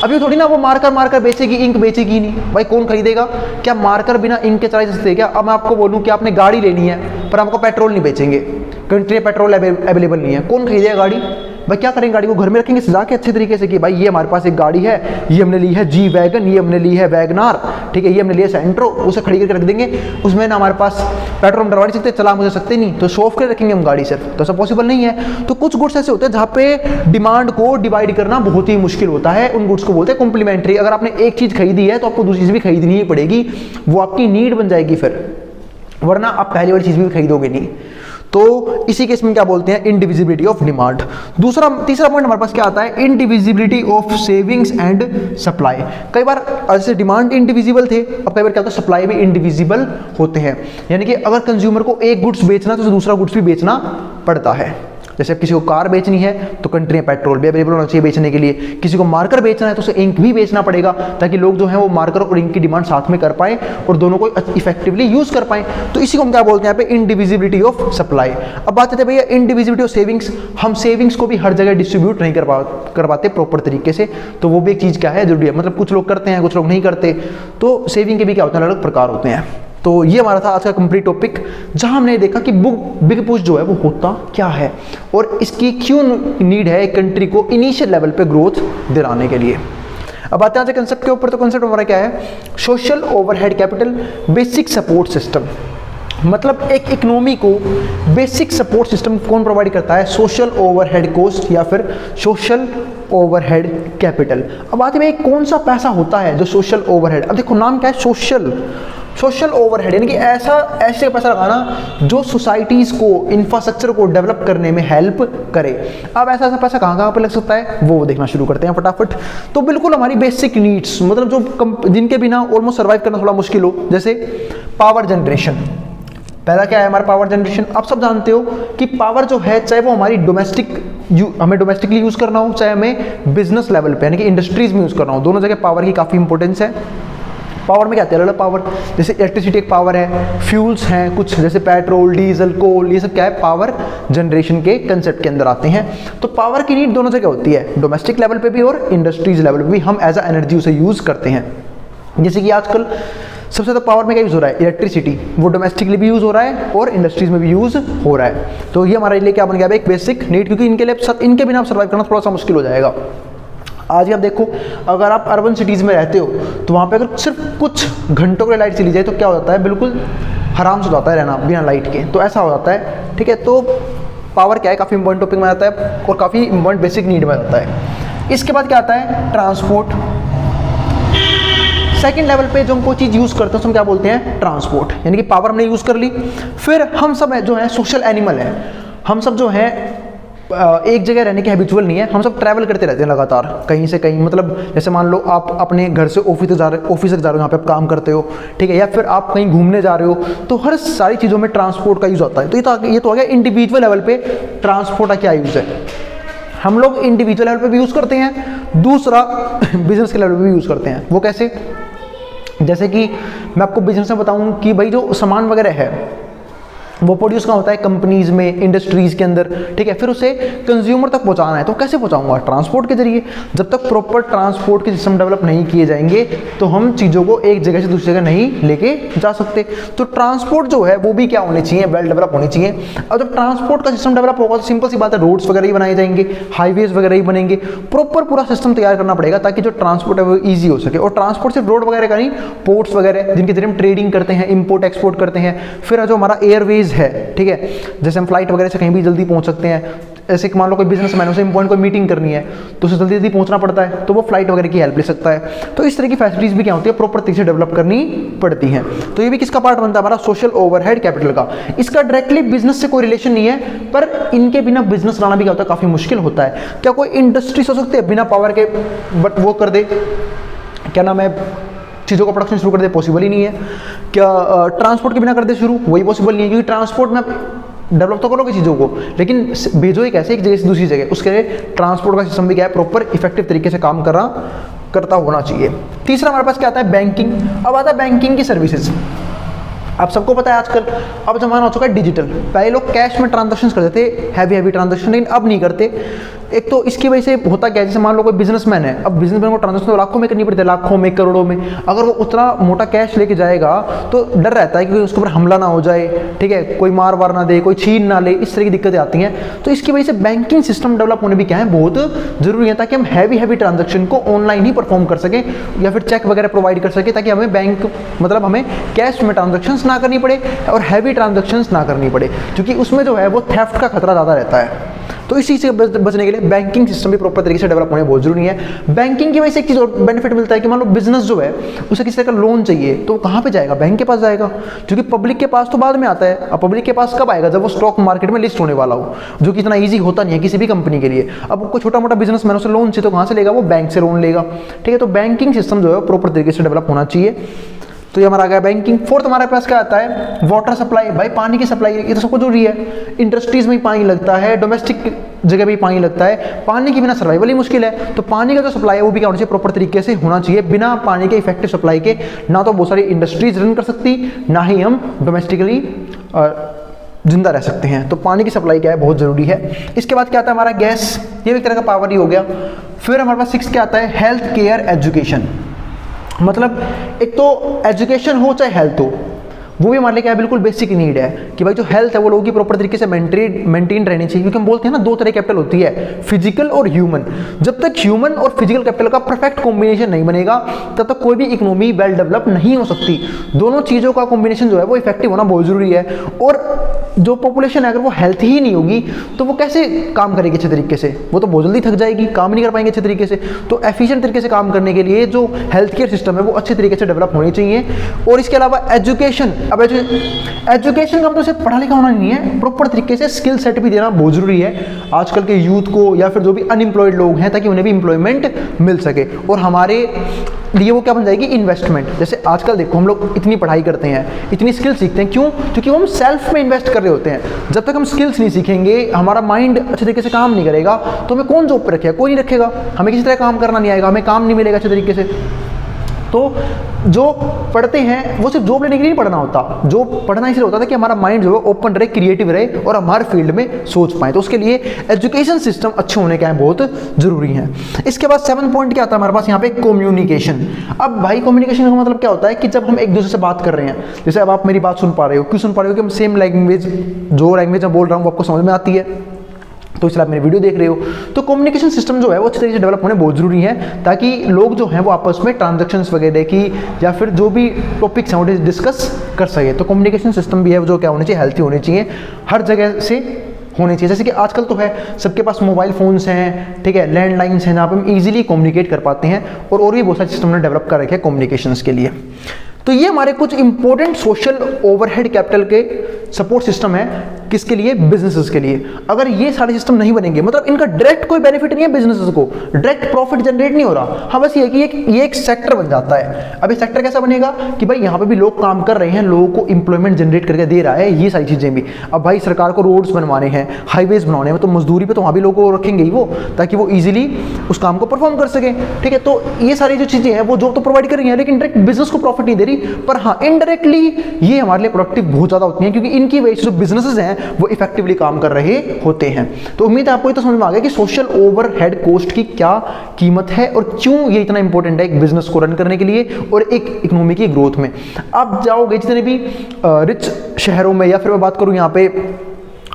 अभी थोड़ी ना वो मार्कर बेचेगी, इंक बेचेगी नहीं, भाई कौन खरीदेगा? क्या मार्कर बिना इंक के चला सकते हैं क्या? अब मैं आपको बोलूँ कि आपने गाड़ी लेनी है पर आपको पेट्रोल नहीं बेचेंगे, कंट्री में पेट्रोल अवेलेबल नहीं है, कौन खरीदेगा गाड़ी? भाई क्या करेंगे, गाड़ी को घर में रखेंगे सजा के अच्छे तरीके से कि भाई ये हमारे पास एक गाड़ी है, ये हमने ली है जी वैगन, ये हमने ली है वैगनार, ठीक है, ये हमने लिया सेंट्रो, उसे खड़ी करके रख देंगे, उसमें ना हमारे पास पेट्रोल हम डलवा नहीं सकते, चला मुझे सकते नहीं, तो शो ऑफ कर रखेंगे हम गाड़ी सिर्फ, तो ऐसा पॉसिबल नहीं है। तो कुछ गुड्स ऐसे होते हैं जहाँ पे डिमांड को डिवाइड करना बहुत ही मुश्किल होता है, उन गुड्स को बोलते हैं कॉम्प्लीमेंट्री। अगर आपने एक चीज़ खरीदी है तो आपको दूसरी चीज़ भी खरीदनी ही पड़ेगी, वो आपकी नीड बन जाएगी फिर, वरना आप पहली वाली चीज़ भी खरीदोगे नहीं। तो इसी केस में क्या बोलते हैं, इंडिविजिबिलिटी ऑफ डिमांड। तीसरा पॉइंट हमारे पास क्या आता है, इंडिविजिबिलिटी ऑफ सेविंग्स एंड सप्लाई। कई बार जैसे डिमांड इंडिविजिबल थे, अब कई बार क्या होता है सप्लाई भी इंडिविजिबल होते हैं, यानी कि अगर कंज्यूमर को एक गुड्स बेचना है तो उसे दूसरा गुड्स भी बेचना पड़ता है। जैसे किसी को कार बेचनी है तो कंट्री में पेट्रोल भी अवेलेबल होना चाहिए बेचने के लिए, किसी को मार्कर बेचना है तो उसे इंक भी बेचना पड़ेगा, ताकि लोग जो है वो मार्कर और इंक की डिमांड साथ में कर पाएं और दोनों को इफेक्टिवली यूज कर पाएं। तो इसी को हम क्या बोलते हैं यहाँ पे, इंडिविजिबिलिटी ऑफ सप्लाई। अब बात करते हैं भैया इंडिविजिबिलिटी ऑफ सेविंग्स। हम सेविंग्स को भी हर जगह डिस्ट्रीब्यूट नहीं कर पाते प्रॉपर तरीके से, तो वो भी एक चीज़ क्या है, जरूरी है। मतलब कुछ लोग करते हैं, कुछ लोग नहीं करते, तो सेविंग के भी क्या होते हैं, अलग अलग प्रकार होते हैं। तो ये हमारा था आज का कंप्लीट टॉपिक, जहां हमने देखा कि बिग पुश जो है वो होता क्या है और इसकी क्यों नीड है एक कंट्री को इनिशियल लेवल पे ग्रोथ दिलाने के लिए। अब आते हैं आज कंसेप्ट के ऊपर। तो कंसेप्ट हमारा क्या है, social overhead capital basic support system. मतलब एक इकोनॉमी को बेसिक सपोर्ट सिस्टम कौन प्रोवाइड करता है, सोशल ओवरहेड कॉस्ट या फिर सोशल ओवरहेड कैपिटल। अब आते हैं कौन सा पैसा होता है जो सोशल ओवरहेड, अब देखो नाम क्या है, सोशल ओवरहेड, यानी कि ऐसे पैसा लगाना जो सोसाइटीज़ को, इंफ्रास्ट्रक्चर को डेवलप करने में हेल्प करे। अब ऐसा पैसा कहाँ पर लग सकता है वो देखना शुरू करते हैं फटाफट। तो बिल्कुल हमारी बेसिक नीड्स, मतलब जो जिनके बिना ऑलमोस्ट सर्वाइव करना थोड़ा मुश्किल हो, जैसे पावर जनरेशन। पहला क्या है हमारा, पावर जनरेशन। आप सब जानते हो कि पावर जो है, चाहे वो हमारी हमें डोमेस्टिकली यूज़ करना हो, चाहे हमें बिजनेस लेवल पे यानी कि इंडस्ट्रीज में यूज़ करना हो, दोनों जगह पावर की काफ़ी इंपॉर्टेंस है। पावर में क्या आते हैं, अलग पावर, जैसे इलेक्ट्रिसिटी एक पावर है, फ्यूल्स हैं कुछ जैसे पेट्रोल, डीजल, कोल, ये सब क्या है, पावर जनरेशन के कंसेप्ट के अंदर आते हैं। तो पावर की नीड दोनों जगह होती है, डोमेस्टिक लेवल पे भी और इंडस्ट्रीज लेवल पे भी हम एज अ एनर्जी उसे यूज़ करते हैं। जैसे कि आजकल सबसे ज़्यादा पावर में क्या यूज़ हो रहा है, इलेक्ट्रिसिटी, वो डोमेस्टिकली भी यूज़ हो रहा है और इंडस्ट्रीज में भी यूज़ हो रहा है। तो ये हमारे लिए क्या बन गया है, एक बेसिक नीड, क्योंकि इनके बिना सर्वाइव करना थोड़ा सा मुश्किल हो जाएगा। आज ही आप देखो, अगर आप अर्बन सिटीज़ में रहते हो तो वहाँ पे अगर सिर्फ कुछ घंटों के लिए लाइट चली जाए तो क्या हो जाता है, बिल्कुल हराम से हो जाता है रहना बिना लाइट के, तो ऐसा हो जाता है। ठीक है, तो पावर क्या है, काफ़ी इंपॉर्टेंट टॉपिक में आता है और काफ़ी इंपॉर्टेंट बेसिक नीड में आता है। इसके बाद क्या आता है, ट्रांसपोर्ट। सेकेंड लेवल पे जो हम कोई चीज़ यूज़ करते हैं हम क्या बोलते हैं, ट्रांसपोर्ट, यानी कि पावर हमने यूज़ कर ली। फिर हम सब जो है सोशल एनिमल है, हम सब जो है एक जगह रहने के हैबिचुअल नहीं है, हम सब ट्रैवल करते रहते हैं लगातार कहीं से कहीं। मतलब जैसे मान लो आप अपने घर से ऑफिस तक जा रहे हो, जहाँ पे आप काम करते हो, ठीक है, या फिर आप कहीं घूमने जा रहे हो, तो हर सारी चीज़ों में ट्रांसपोर्ट का यूज़ होता है। तो ये तो आ गया इंडिविजुअल लेवल पे ट्रांसपोर्ट का क्या यूज़ है। हम लोग इंडिविजुअल लेवल पे भी यूज़ करते हैं, दूसरा बिजनेस के लेवल पे भी यूज़ करते हैं। वो कैसे, जैसे कि मैं आपको बिजनेस में बताऊं कि भाई जो सामान वगैरह है, वो प्रोड्यूस कहाँ होता है, कंपनीज में, इंडस्ट्रीज के अंदर, ठीक है। फिर उसे कंज्यूमर तक पहुंचाना है, तो कैसे पहुंचाऊंगा, ट्रांसपोर्ट के जरिए। जब तक प्रॉपर ट्रांसपोर्ट के सिस्टम डेवलप नहीं किए जाएंगे तो हम चीज़ों को एक जगह से दूसरी जगह नहीं लेके जा सकते। तो ट्रांसपोर्ट जो है वो भी क्या होने चाहिए, वेल डेवलप होनी चाहिए। और जब ट्रांसपोर्ट का सिस्टम डेवलप होगा तो सिंपल सी बात है, रोड्स वगैरह ही बनाए जाएंगे, हाईवेज वगैरह ही बनेंगे, प्रॉपर पूरा सिस्टम तैयार करना पड़ेगा ताकि जो ट्रांसपोर्ट है वो ईजी हो सके। और ट्रांसपोर्ट सिर्फ रोड वगैरह का नहीं, पोर्ट्स वगैरह जिनके जरिए हम ट्रेडिंग करते हैं, इंपोर्ट एक्सपोर्ट करते हैं। फिर जो हमारा एयरवेज है, ठीक है, जैसे हम फ्लाइट वगैरह से कहीं भी जल्दी पहुंच सकते हैं। ऐसे मान लो कोई बिजनेसमैन, उसे इंपॉर्टेंट कोई मीटिंग करनी है तो उसे जल्दी जल्दी पहुंचना पड़ता है, तो वो फ्लाइट वगैरह की हेल्प ले सकता है। तो इस तरह की फैसिलिटीज भी क्या होती है, प्रॉपर तरीके से डेवलप करनी पड़ती हैं। तो ये भी किसका पार्ट बनता है, हमारा सोशल ओवरहेड कैपिटल का। इसका डायरेक्टली बिजनेस से कोई रिलेशन नहीं है, पर इनके बिना बिजनेस चलाना भी क्या होता है, काफी मुश्किल होता है। क्या कोई इंडस्ट्रीज हो सकती है बिना पावर के बट वो कर दे, क्या नाम है, चीज़ों का प्रोडक्शन शुरू कर दे, पॉसिबल ही नहीं है। क्या ट्रांसपोर्ट के बिना कर दे शुरू, वही पॉसिबल नहीं है, क्योंकि ट्रांसपोर्ट में डेवलप तो करोगे चीज़ों को, लेकिन भेजो ही कैसे एक जगह से दूसरी जगह, उसके लिए ट्रांसपोर्ट का सिस्टम भी क्या है, प्रॉपर इफेक्टिव तरीके से काम करता होना चाहिए। तीसरा हमारे पास क्या आता है, बैंकिंग। अब आता है बैंकिंग की सर्विसेज। आप सबको पता है आजकल अब जमाना हो चुका है डिजिटल। पहले लोग कैश में ट्रांजैक्शंस करते थे, हैवी ट्रांजैक्शन, लेकिन अब नहीं करते। एक तो इसकी वजह से होता क्या है, जैसे मान लो कोई बिजनेसमैन है, अब बिजनेसमैन को ट्रांजैक्शन तो लाखों में करनी पड़ती है, लाखों में, करोड़ों में। अगर वो उतना मोटा कैश लेके जाएगा तो डर रहता है कि उसके ऊपर हमला ना हो जाए, ठीक है, कोई मार वार ना दे, कोई छीन ना ले, इस तरह की दिक्कतें आती हैं। तो इसकी वजह से बैंकिंग सिस्टम डेवलप होने भी क्या है, बहुत जरूरी है, ताकि हम हैवी ट्रांजैक्शन को ऑनलाइन ही परफॉर्म कर सकें या फिर चेक वगैरह प्रोवाइड कर सके, ताकि हमें बैंक मतलब हमें कैश में ट्रांजैक्शंस ना करनी पड़े और हैवी ट्रांजैक्शंस ना करनी पड़े, क्योंकि उसमें जो है वो थेफ्ट का खतरा ज़्यादा रहता है। तो इसी से बचने के लिए बैंकिंग सिस्टम भी प्रॉपर तरीके से डेवलप होने बहुत जरूरी है। बैंकिंग की वजह से एक चीज़ और बेनिफिट मिलता है कि मान लो बिजनेस जो है उसे किसी तरह का लोन चाहिए तो वो कहाँ पे जाएगा, बैंक के पास जाएगा, क्योंकि पब्लिक के पास तो बाद में आता है। अब पब्लिक के पास कब आएगा, जब वो स्टॉक मार्केट में लिस्ट होने वाला हो, जो कि इतना ईजी होता नहीं है किसी भी कंपनी के लिए। अब कोई छोटा मोटा बिजनेसमैन उसे लोन चाहिए तो कहाँ से लेगा, वो बैंक से लोन लेगा, ठीक है। तो बैंकिंग सिस्टम जो है प्रॉपर तरीके से डेवलप होना चाहिए। तो ये हमारा आ गया बैंकिंग। फोर्थ हमारे पास क्या आता है, वाटर सप्लाई। भाई पानी की सप्लाई, ये तो सबको जरूरी है। इंडस्ट्रीज में पानी लगता है, डोमेस्टिक जगह भी पानी लगता है, पानी के बिना सर्वाइवल ही मुश्किल है। तो पानी का जो सप्लाई है वो भी क्या होना चाहिए, प्रॉपर तरीके से होना चाहिए। बिना पानी के इफेक्टिव सप्लाई के ना तो बहुत सारी इंडस्ट्रीज रन कर सकती, ना ही हम डोमेस्टिकली जिंदा रह सकते हैं। तो पानी की सप्लाई क्या है, बहुत जरूरी है। इसके बाद क्या आता है हमारा गैस, ये भी एक तरह का पावर ही हो गया। फिर हमारे पास 6 क्या आता है, हेल्थ केयर एजुकेशन। मतलब एक तो एजुकेशन हो चाहे हेल्थ हो, वो भी हमारे लिए क्या है, बिल्कुल बेसिक नीड है कि भाई जो हेल्थ है वो लोगों की प्रॉपर तरीके से मेंटेन रहनी चाहिए। क्योंकि हम बोलते हैं ना, 2 तरह की कैपिटल होती है, फिजिकल और ह्यूमन। जब तक ह्यूमन और फिजिकल कैपिटल का परफेक्ट कॉम्बिनेशन नहीं बनेगा तब तक कोई भी इकोनॉमी वेल डेवलप नहीं हो सकती। दोनों चीज़ों का कॉम्बिनेशन जो है वो इफेक्टिव होना बहुत जरूरी है। और जो पॉपुलेशन है अगर वो हेल्थ ही नहीं होगी तो वो कैसे काम करेगी अच्छे तरीके से, वो तो बहुत जल्दी थक जाएगी, काम नहीं कर पाएंगे अच्छे तरीके से। तो एफिशिएंट तरीके से काम करने के लिए जो हेल्थ केयर सिस्टम है वो अच्छे तरीके से डेवलप होनी चाहिए। और इसके अलावा एजुकेशन, अब एजुकेशन का मतलब सिर्फ पढ़ा लिखा होना नहीं है, प्रॉपर तरीके से स्किल सेट भी देना बहुत जरूरी है आजकल के यूथ को या फिर जो भी अनएम्प्लॉयड लोग हैं, ताकि उन्हें भी एम्प्लॉयमेंट मिल सके। और हमारे लिए वो क्या बन जाएगी, इन्वेस्टमेंट। जैसे आजकल देखो हम लोग इतनी पढ़ाई करते हैं, इतनी स्किल सीखते हैं, क्यों, क्योंकि हम सेल्फ में इन्वेस्ट कर रहे होते हैं। जब तक हम स्किल्स नहीं सीखेंगे, हमारा माइंड अच्छे तरीके से काम नहीं करेगा, तो हमें कौन जॉब पर रखेगा, कोई नहीं रखेगा, हमें किसी तरह काम करना नहीं आएगा, हमें काम नहीं मिलेगा अच्छे तरीके से। तो जो पढ़ते हैं वो सिर्फ जॉब लेने के लिए नहीं पढ़ना होता, जो पढ़ना इसलिए होता था कि हमारा माइंड जो है ओपन रहे, क्रिएटिव रहे और हमारे फील्ड में सोच पाए। तो उसके लिए एजुकेशन सिस्टम अच्छे होने के बहुत जरूरी है। इसके बाद 7 पॉइंट क्या आता है हमारे पास यहाँ पे, कम्युनिकेशन। अब भाई कम्युनिकेशन का मतलब क्या होता है कि जब हम एक दूसरे से बात कर रहे हैं, जैसे अब आप मेरी बात सुन पा रहे हो, क्यों सुन पा रहे हो, कि हम सेम लैंग्वेज, जो लैंग्वेज मैं बोल रहा हूँ वो आपको समझ में आती है, तो इसलिए आप मेरी वीडियो देख रहे हो। तो कम्युनिकेशन सिस्टम जो है वो अच्छे तरीके से डेवलप होने बहुत जरूरी है, ताकि लोग जो हैं वो आपस में ट्रांजैक्शंस वगैरह की या फिर जो भी टॉपिक्स हैं वो डिस्कस कर सके। तो कम्युनिकेशन सिस्टम भी है जो क्या होनी चाहिए, हेल्थी होनी चाहिए, हर जगह से होनी चाहिए। जैसे कि आजकल तो है सबके पास मोबाइल फ़ोन्स हैं, ठीक है, लैंडलाइंस हैं, जहाँ पर हम ईजिली कम्युनिकेट कर पाते हैं, और भी बहुत सारे सिस्टम ने डेवलप कर रखे हैं कम्युनिकेशंस के लिए। तो ये हमारे कुछ इंपॉर्टेंट सोशल ओवरहेड कैपिटल के सपोर्ट सिस्टम है, किसके लिए, बिजनेसेस के लिए। अगर ये सारे सिस्टम नहीं बनेंगे, मतलब इनका डायरेक्ट कोई बेनिफिट नहीं है बिजनेसेस को, डायरेक्ट प्रॉफिट जनरेट नहीं हो रहा। हाँ बस ये कि ये एक सेक्टर बन जाता है। अब ये सेक्टर कैसा बनेगा कि भाई यहाँ पे भी लोग काम कर रहे हैं, लोगों को इंप्लॉयमेंट जनरेट करके दे रहा है, ये सारी चीज़ें भी। अब भाई सरकार को रोड्स बनवाने हैं, हाईवेज बनवाने हैं, तो मजदूरी पे तो वहाँ भी लोगों को रखेंगे ही वो, ताकि वो ईजिली उस काम को परफॉर्म कर सके, ठीक है। तो ये सारी जो चीज़ें हैं वो जॉब तो प्रोवाइड कर रही है, लेकिन डायरेक्ट बिजनेस को प्रॉफिट नहीं दे रही, होती, पर हाँ इनडायरेक्टली ये हमारे लिए प्रोडक्टिव बहुत ज़्यादा होती हैं, क्योंकि इनकी वजह से जो बिजनेसेस हैं वो इफेक्टिवली काम कर रहे होते हैं। तो उम्मीद है आपको ये तो समझ में आ गया कि सोशल ओवरहेड कॉस्ट की क्या कीमत है और क्यों ये इतना इंपॉर्टेंट है एक बिजनेस को रन करने के लिए और एक इकोनॉमी की ग्रोथ में। आप जाओगे जितने भी रिच शहरों में, या फिर मैं बात करूँ यहाँ पे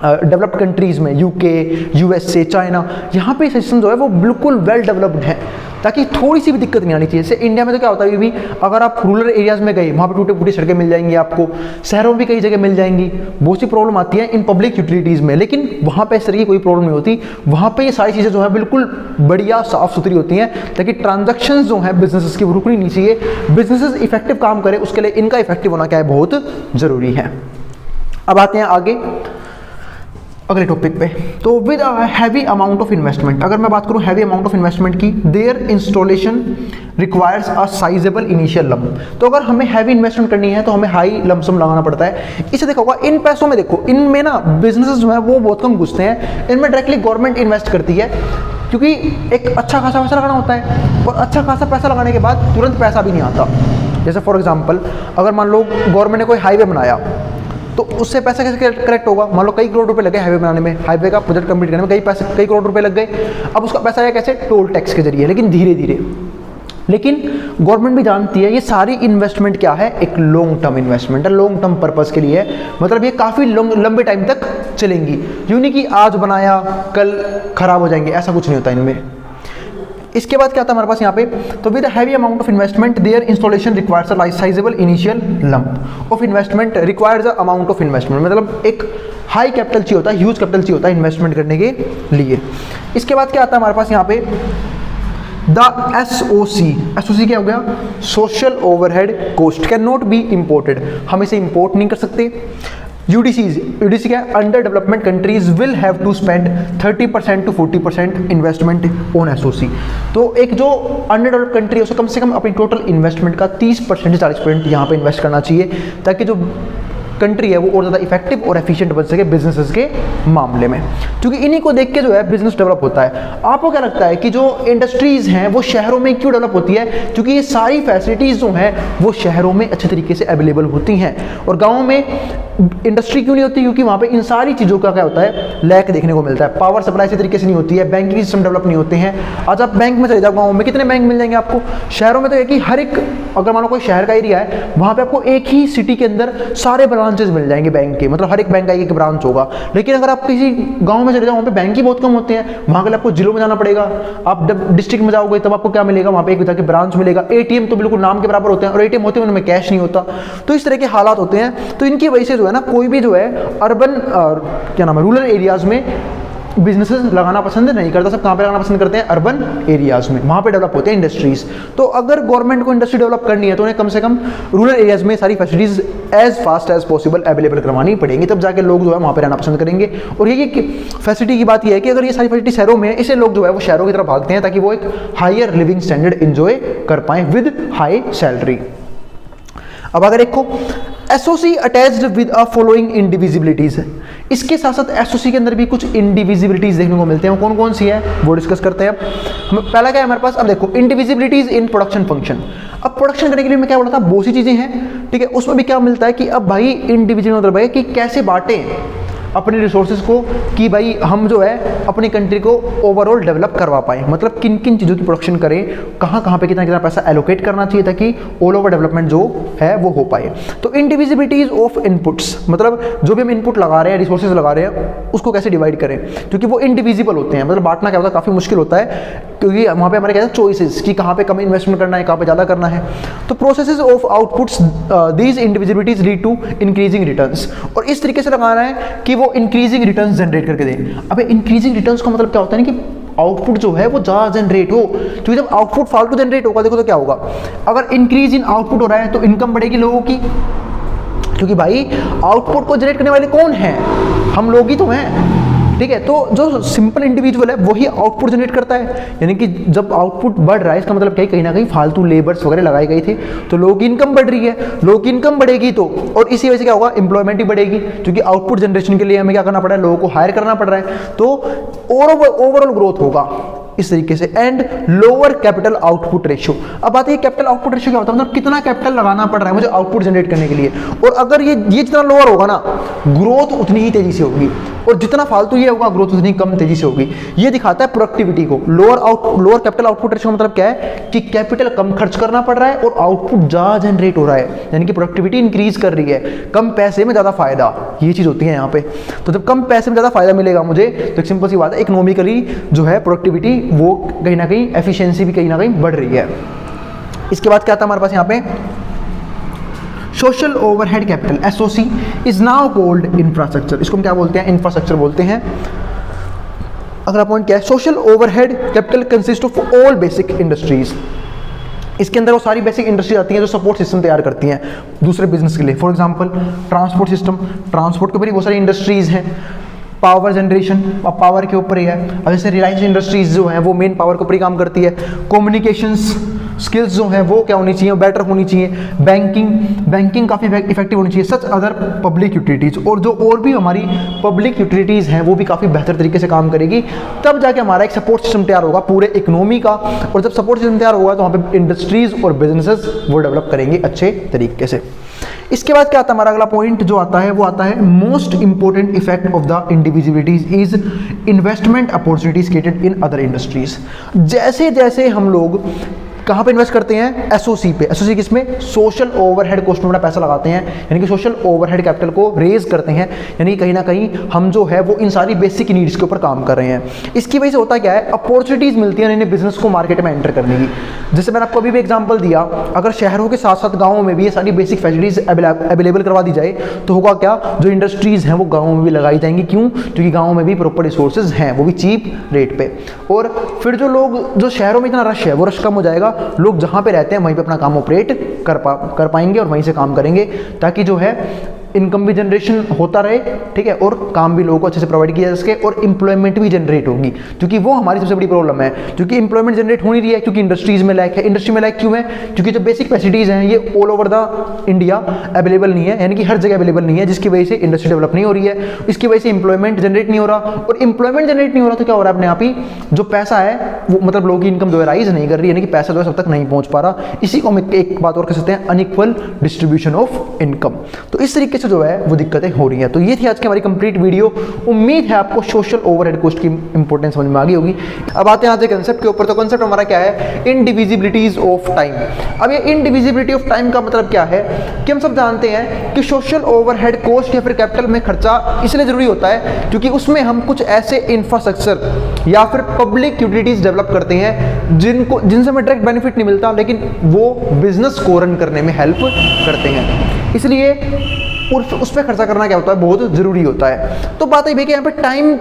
डेवलप्ड कंट्रीज़ में, यूके, यूएसए, चाइना, यहाँ पे सिस्टम जो है वो बिल्कुल वेल डेवलप्ड है, ताकि थोड़ी सी भी दिक्कत नहीं आनी चाहिए। जैसे इंडिया में तो क्या होता है, भी अगर आप रूरल एरियाज़ में गए वहाँ पे टूटी फूटी सड़कें मिल जाएंगी आपको, शहरों में भी कई जगह मिल जाएंगी, बहुत सी प्रॉब्लम आती है इन पब्लिक यूटिलिटीज़ में, लेकिन वहाँ पे इस तरह की कोई प्रॉब्लम नहीं होती। वहाँ पे ये सारी चीज़ें जो है बिल्कुल बढ़िया साफ़ सुथरी होती हैं, ताकि ट्रांजैक्शंस जो हैं बिजनेसेस की वो रुकनी नहीं चाहिए। बिजनेसेस इफेक्टिव काम करे उसके लिए इनका इफेक्टिव होना क्या है, बहुत ज़रूरी है। अब आते हैं आगे अगले टॉपिक पे। तो with heavy amount of investment, अगर मैं बात करूं हैवी अमाउंट ऑफ इन्वेस्टमेंट की, their installation requires a sizable initial lump. तो अगर हमें हैवी इन्वेस्टमेंट करनी है तो हमें हाई लमसम लगाना पड़ता है। इसे देखा होगा इन पैसों में, देखो इनमें ना बिजनेसेस जो है वो बहुत कम घुसते हैं, इनमें डायरेक्टली गवर्नमेंट इन्वेस्ट करती है, क्योंकि एक अच्छा खासा पैसा लगाना होता है, और अच्छा खासा पैसा लगाने के बाद तुरंत पैसा भी नहीं आता। जैसे फॉर एग्जाम्पल अगर मान लो गवर्नमेंट ने कोई हाईवे बनाया, तो उससे पैसा कैसे कलेक्ट होगा, मान लो कई करोड़ रुपए लगे हाईवे बनाने में, हाईवे का प्रोजेक्ट कंप्लीट करने में कई करोड़ रुपए लग गए। अब उसका पैसा आया कैसे, टोल टैक्स के जरिए, लेकिन धीरे धीरे। लेकिन गवर्नमेंट भी जानती है ये सारी इन्वेस्टमेंट क्या है, एक लॉन्ग टर्म इन्वेस्टमेंट है, लॉन्ग टर्म पर्पस के लिए है, मतलब ये काफ़ी लंबे टाइम तक चलेंगी। यूँ नहीं कि आज बनाया कल खराब हो जाएंगे, ऐसा कुछ नहीं होता इनमें। इसके बाद क्या आता है हमारे पास यहाँ पे, तो with heavy amount of investment their installation requires a sizable initial lump of investment requires a amount of investment, मतलब एक हाई कैपिटल चाहिए होता है, ह्यूज कैपिटल चाहिए होता है इन्वेस्टमेंट करने के लिए। इसके बाद क्या आता है हमारे पास यहाँ पे, द एसओसी क्या हो गया, social overhead cost can not be imported, हम इसे इम्पोर्ट नहीं कर सकते। यूडीसी क्या है, under development countries will have to spend 30% to 40% investment on SOC. तो एक जो अंडर डेवलप्ड कंट्री है उसे कम से कम अपनी टोटल इन्वेस्टमेंट का 30% से 40% यहाँ पे इन्वेस्ट करना चाहिए, ताकि जो कंट्री है वो और ज़्यादा इफेक्टिव और एफिशिएंट बन सके बिजनेसेस के मामले में, क्योंकि इन्हीं को देख के जो है बिजनेस डेवलप होता है। आपको क्या लगता है कि जो इंडस्ट्रीज़ हैं वो शहरों में क्यों डेवलप होती है, क्योंकि ये सारी फैसिलिटीज़ जो हैं वो शहरों में अच्छे तरीके से अवेलेबल होती हैं, और गाँव में इंडस्ट्री क्यों नहीं होती, क्योंकि वहाँ पे इन सारी चीज़ों का क्या होता है, लैक देखने को मिलता है। पावर सप्लाई इसी तरीके से नहीं होती है, बैंकिंग सिस्टम डेवलप नहीं होते हैं। आज आप बैंक में चले जाओ, गाँव में कितने बैंक मिल जाएंगे आपको, शहरों में तो एक ही, हर एक, अगर मान लो कोई शहर का एरिया है वहाँ पे आपको एक ही सिटी के अंदर सारे ब्रांचेस मिल जाएंगे बैंक के, मतलब हर एक बैंक का एक ब्रांच होगा। लेकिन अगर आप किसी गाँव में चले जाओ वहाँ पे बैंक ही बहुत कम होते हैं, वहाँ के लिए आपको जिलों में जाना पड़ेगा। आप जब डिस्ट्रिक्ट में जाओगे तब आपको क्या मिलेगा, वहाँ पे एक तरह के ब्रांच मिलेगा। एटीएम तो बिल्कुल नाम के बराबर होते हैं, और एटीएम होते हैं उनमें कैश नहीं होता। तो इस तरह के हालात होते हैं। तो इनकी वजह से जो है ना, कोई भी जो है अर्बन क्या नाम है, रूरल एरियाज में बिजनेसेस लगाना पसंद नहीं करता। सब कहाँ पे लगाना पसंद करते हैं, अर्बन एरियाज में, वहाँ पे डेवलप होते हैं इंडस्ट्रीज। तो अगर गवर्नमेंट को इंडस्ट्री डेवलप करनी है तो उन्हें कम से कम रूरल एरियाज में सारी facilities as fast as possible available करवानी पड़ेंगी, तब जाके लोग जो है वहाँ पे रहना पसंद करेंगे। और ये फैसिलिटी की बात यह है कि अगर ये सारी फैसिलिटी शहरों में है, इससे लोग जो है वो शहरों की तरफ भागते हैं, ताकि वो एक हायर लिविंग स्टैंडर्ड एंजॉय कर पाएं विद हाई सैलरी। अब अगर देखो SOC attached with a following indivisibilities, इसके साथ साथ एसओसी के अंदर भी कुछ इंडिविजिबिलिटीज देखने को मिलते हैं। कौन कौन सी है वो डिस्कस करते हैं। पहला क्या है हमारे पास, अब देखो इंडिविजिबिलिटीज इन प्रोडक्शन फंक्शन। अब प्रोडक्शन करने के लिए मैं क्या बोला था, बहुत सी चीजें हैं, ठीक है। उसमें भी क्या मिलता है कि अब भाई इंडिविजुअल मतलब है कि कैसे बांटे अपने रिसोर्सेज को, कि भाई हम जो है अपनी कंट्री को ओवरऑल डेवलप करवा पाए, मतलब किन किन चीज़ों की प्रोडक्शन करें, कहाँ कहाँ पे कितना कितना पैसा एलोकेट करना चाहिए, ताकि ऑल ओवर डेवलपमेंट जो है वो हो पाए। तो इंडिविजिबिलिटीज ऑफ इनपुट्स, मतलब जो भी हम इनपुट लगा रहे हैं, रिसोर्सेज लगा रहे हैं, उसको कैसे डिवाइड करें, क्योंकि वो इंडिविजिबल होते हैं। मतलब बांटना क्या होता है, काफ़ी मुश्किल होता है, क्योंकि वहाँ पे हमारे क्या है चॉइसेस, कि कहाँ पे कम इन्वेस्टमेंट करना है, कहाँ पे ज़्यादा करना है। तो processes of outputs these indivisibilities lead to increasing returns, और इस तरीके से लगाना है कि वो इंक्रीजिंग रिटर्न्स जनरेट करके दें। अबे इंक्रीजिंग रिटर्न्स का मतलब क्या होता है ना, कि आउटपुट जो है वो ज़्यादा जनरेट हो, क्योंकि जब आउटपुट फालतू जनरेट होगा, देखो तो क्या होगा, अगर इंक्रीज इन आउटपुट हो रहा है तो इनकम बढ़ेगी लोगों की, क्योंकि भाई आउटपुट को जनरेट करने वाले कौन है, हम लोग ही तो हैं, ठीक है। तो जो सिंपल इंडिविजुअल है वही आउटपुट जनरेट करता है, यानी कि जब आउटपुट बढ़ रहा है इसका मतलब क्या, कहीं ना कहीं फालतू लेबर्स वगैरह लगाए गए थे, तो लोगों की इनकम बढ़ रही है, लोगों की इनकम बढ़ेगी तो, और इसी वजह से क्या होगा, एम्प्लॉयमेंट ही बढ़ेगी, क्योंकि आउटपुट जनरेशन के लिए हमें क्या करना पड़ रहा है, लोगों को हायर करना पड़ रहा है, तो ओवरऑल ग्रोथ होगा। इस तरीके से, and lower capital output ratio. अब बात है कैपिटल आउटपुट रेशियो क्या होता है, मतलब कितना कैपिटल लगाना पड़ रहा है मुझे आउटपुट जनरेट करने के लिए, और अगर ये जितना लोअर होगा ना ग्रोथ उतनी ही तेजी से होगी, और जितना फालतू ये होगा ग्रोथ उतनी कम तेजी से होगी। ये दिखाता है प्रोडक्टिविटी को। लोअर कैपिटल आउटपुट रेशियो मतलब क्या है कि कैपिटल कम खर्च करना पड़ रहा है और आउटपुट ज्यादा जनरेट हो रहा है, यानी कि प्रोडक्टिविटी इंक्रीज कर रही है, कम पैसे में ज्यादा फायदा, ये चीज होती है यहाँ पे। तो जब कम पैसे में ज्यादा फायदा मिलेगा मुझे, तो एक सिंपल सी बात है इकोनॉमिकली जो है प्रोडक्टिविटी वो कहीं ना कहीं, एफिशिएंसी भी कहीं ना कहीं बढ़ रही है। इसके बाद क्या आता है हमारे पास यहाँ पे, social overhead capital SOC is now called infrastructure. इसको हम क्या बोलते हैं, इंफ्रास्ट्रक्चर बोलते हैं। अगला पॉइंट क्या है, social overhead capital consist of all basic industries. इसके अंदर वो सारी बेसिक इंडस्ट्री आती हैं जो सपोर्ट सिस्टम तैयार करती हैं दूसरे बिजनेस के लिए। For example transport system, transport के ऊपर ही बहुत सारी इंडस्ट्रीज हैं। पावर जनरेशन, अब पावर के ऊपर ही है, अब जैसे रिलायंस इंडस्ट्रीज जो है वो मेन पावर के ऊपर ही काम करती है। कम्युनिकेशंस स्किल्स जो है वो क्या होनी चाहिए, बेटर होनी चाहिए। बैंकिंग काफ़ी इफेक्टिव होनी चाहिए। सच अदर पब्लिक यूटिलिटीज़, और जो और भी हमारी पब्लिक यूटिलिटीज़ हैं वो भी काफ़ी बेहतर तरीके से काम करेगी, तब जाके हमारा एक सपोर्ट सिस्टम तैयार होगा पूरे इकोनॉमी का। और जब सपोर्ट सिस्टम तैयार होगा तो वहाँ पे इंडस्ट्रीज़ और बिजनेसेस वो डेवलप करेंगे अच्छे तरीके से। इसके बाद क्या आता है हमारा अगला पॉइंट जो आता है वो आता है most important effect of the individualities is investment opportunities created in other industries. जैसे जैसे हम लोग कहाँ पे इन्वेस्ट करते हैं, एसओसी पे। एसओसी किसमें, सोशल ओवरहेड कॉस्ट में अपना पैसा लगाते हैं, यानी कि सोशल ओवरहेड कैपिटल को रेज करते हैं, यानी कि कहीं ना कहीं हम जो है वो इन सारी बेसिक नीड्स के ऊपर काम कर रहे हैं। इसकी वजह से होता क्या है, अपॉर्चुनिटीज मिलती हैं इन्हें बिजनेस को मार्केट में एंटर करने की। जैसे मैंने आपको अभी भी एग्जाम्पल दिया, अगर शहरों के साथ साथ गाँवों में भी ये सारी बेसिक फैसिलिटीज अवेलेबल करवा दी जाए तो होगा क्या, जो इंडस्ट्रीज हैं वो गाँवों में भी लगाई जाएंगी। क्यों, क्योंकि गाँवों में भी प्रॉपर रिसोर्सेज हैं, वो भी चीप रेट पे। और फिर जो लोग, जो शहरों में इतना रश है वो रश कम हो जाएगा, लोग जहां पे रहते हैं वहीं पे अपना काम ऑपरेट कर पाएंगे और वहीं से काम करेंगे, ताकि जो है इनकम भी जनरेशन होता रहे, ठीक है, और काम भी लोगों को अच्छे से प्रोवाइड किया जा सके, और इंप्लॉयमेंट भी जनरेट होगी, क्योंकि वो हमारी सबसे बड़ी प्रॉब्लम है। क्योंकि इंप्लॉयमेंट जनरेट हो नहीं रही है, क्योंकि इंडस्ट्रीज में लैक है। इंडस्ट्री में लैक क्यों है, क्योंकि जो बेसिक फैसिलिटीज हैं ये all over the India available नहीं है, यानी कि हर जगह अवेलेबल नहीं है, जिसकी वजह से इंडस्ट्री डेवलप नहीं हो रही है। इसकी वजह से इंप्लॉयमेंट जनरेट नहीं हो रहा, और इंप्लॉयमेंट जनरेट नहीं हो रहा तो क्या हो रहा है, अपने आप ही जो पैसा है वो, मतलब लोगों की इनकम जो है राइज नहीं कर रही है, यानी कि पैसा जो है सब तक नहीं पहुंच पा रहा। इसी को हम एक बात और कह सकते हैं, अनइक्वल डिस्ट्रीब्यूशन ऑफ इनकम। तो इस तरीके से जो है वो दिक्कत हो रही है। तो ये थी आज की हमारी कंप्लीट वीडियो। उम्मीद है आपको सोशल ओवरहेड कॉस्ट की इंपॉर्टेंस समझ में आ गई होगी। अब आते हैं आज एक कंसेप्ट के ऊपर। तो कंसेप्ट हमारा क्या है, इंडिविजिबिलिटीज ऑफ टाइम। अब ये इंडिविजिबिलिटी ऑफ टाइम का मतलब क्या है कि हम सब जानते हैं कि सोशल ओवरहेड कॉस्ट या फिर कैपिटल में खर्चा इसलिए जरूरी होता है क्योंकि उसमें हम कुछ ऐसे इंफ्रास्ट्रक्चर या फिर पब्लिक यूटिलिटीज डेवलप करते हैं जिनसे हमें डायरेक्ट बेनिफिट नहीं मिलता, लेकिन वो बिजनेस को रन करने में हेल्प करते हैं। इसलिए उस पर खर्चा करना क्या होता है, बहुत जरूरी होता है। तो बात ये कि यहाँ पे टाइम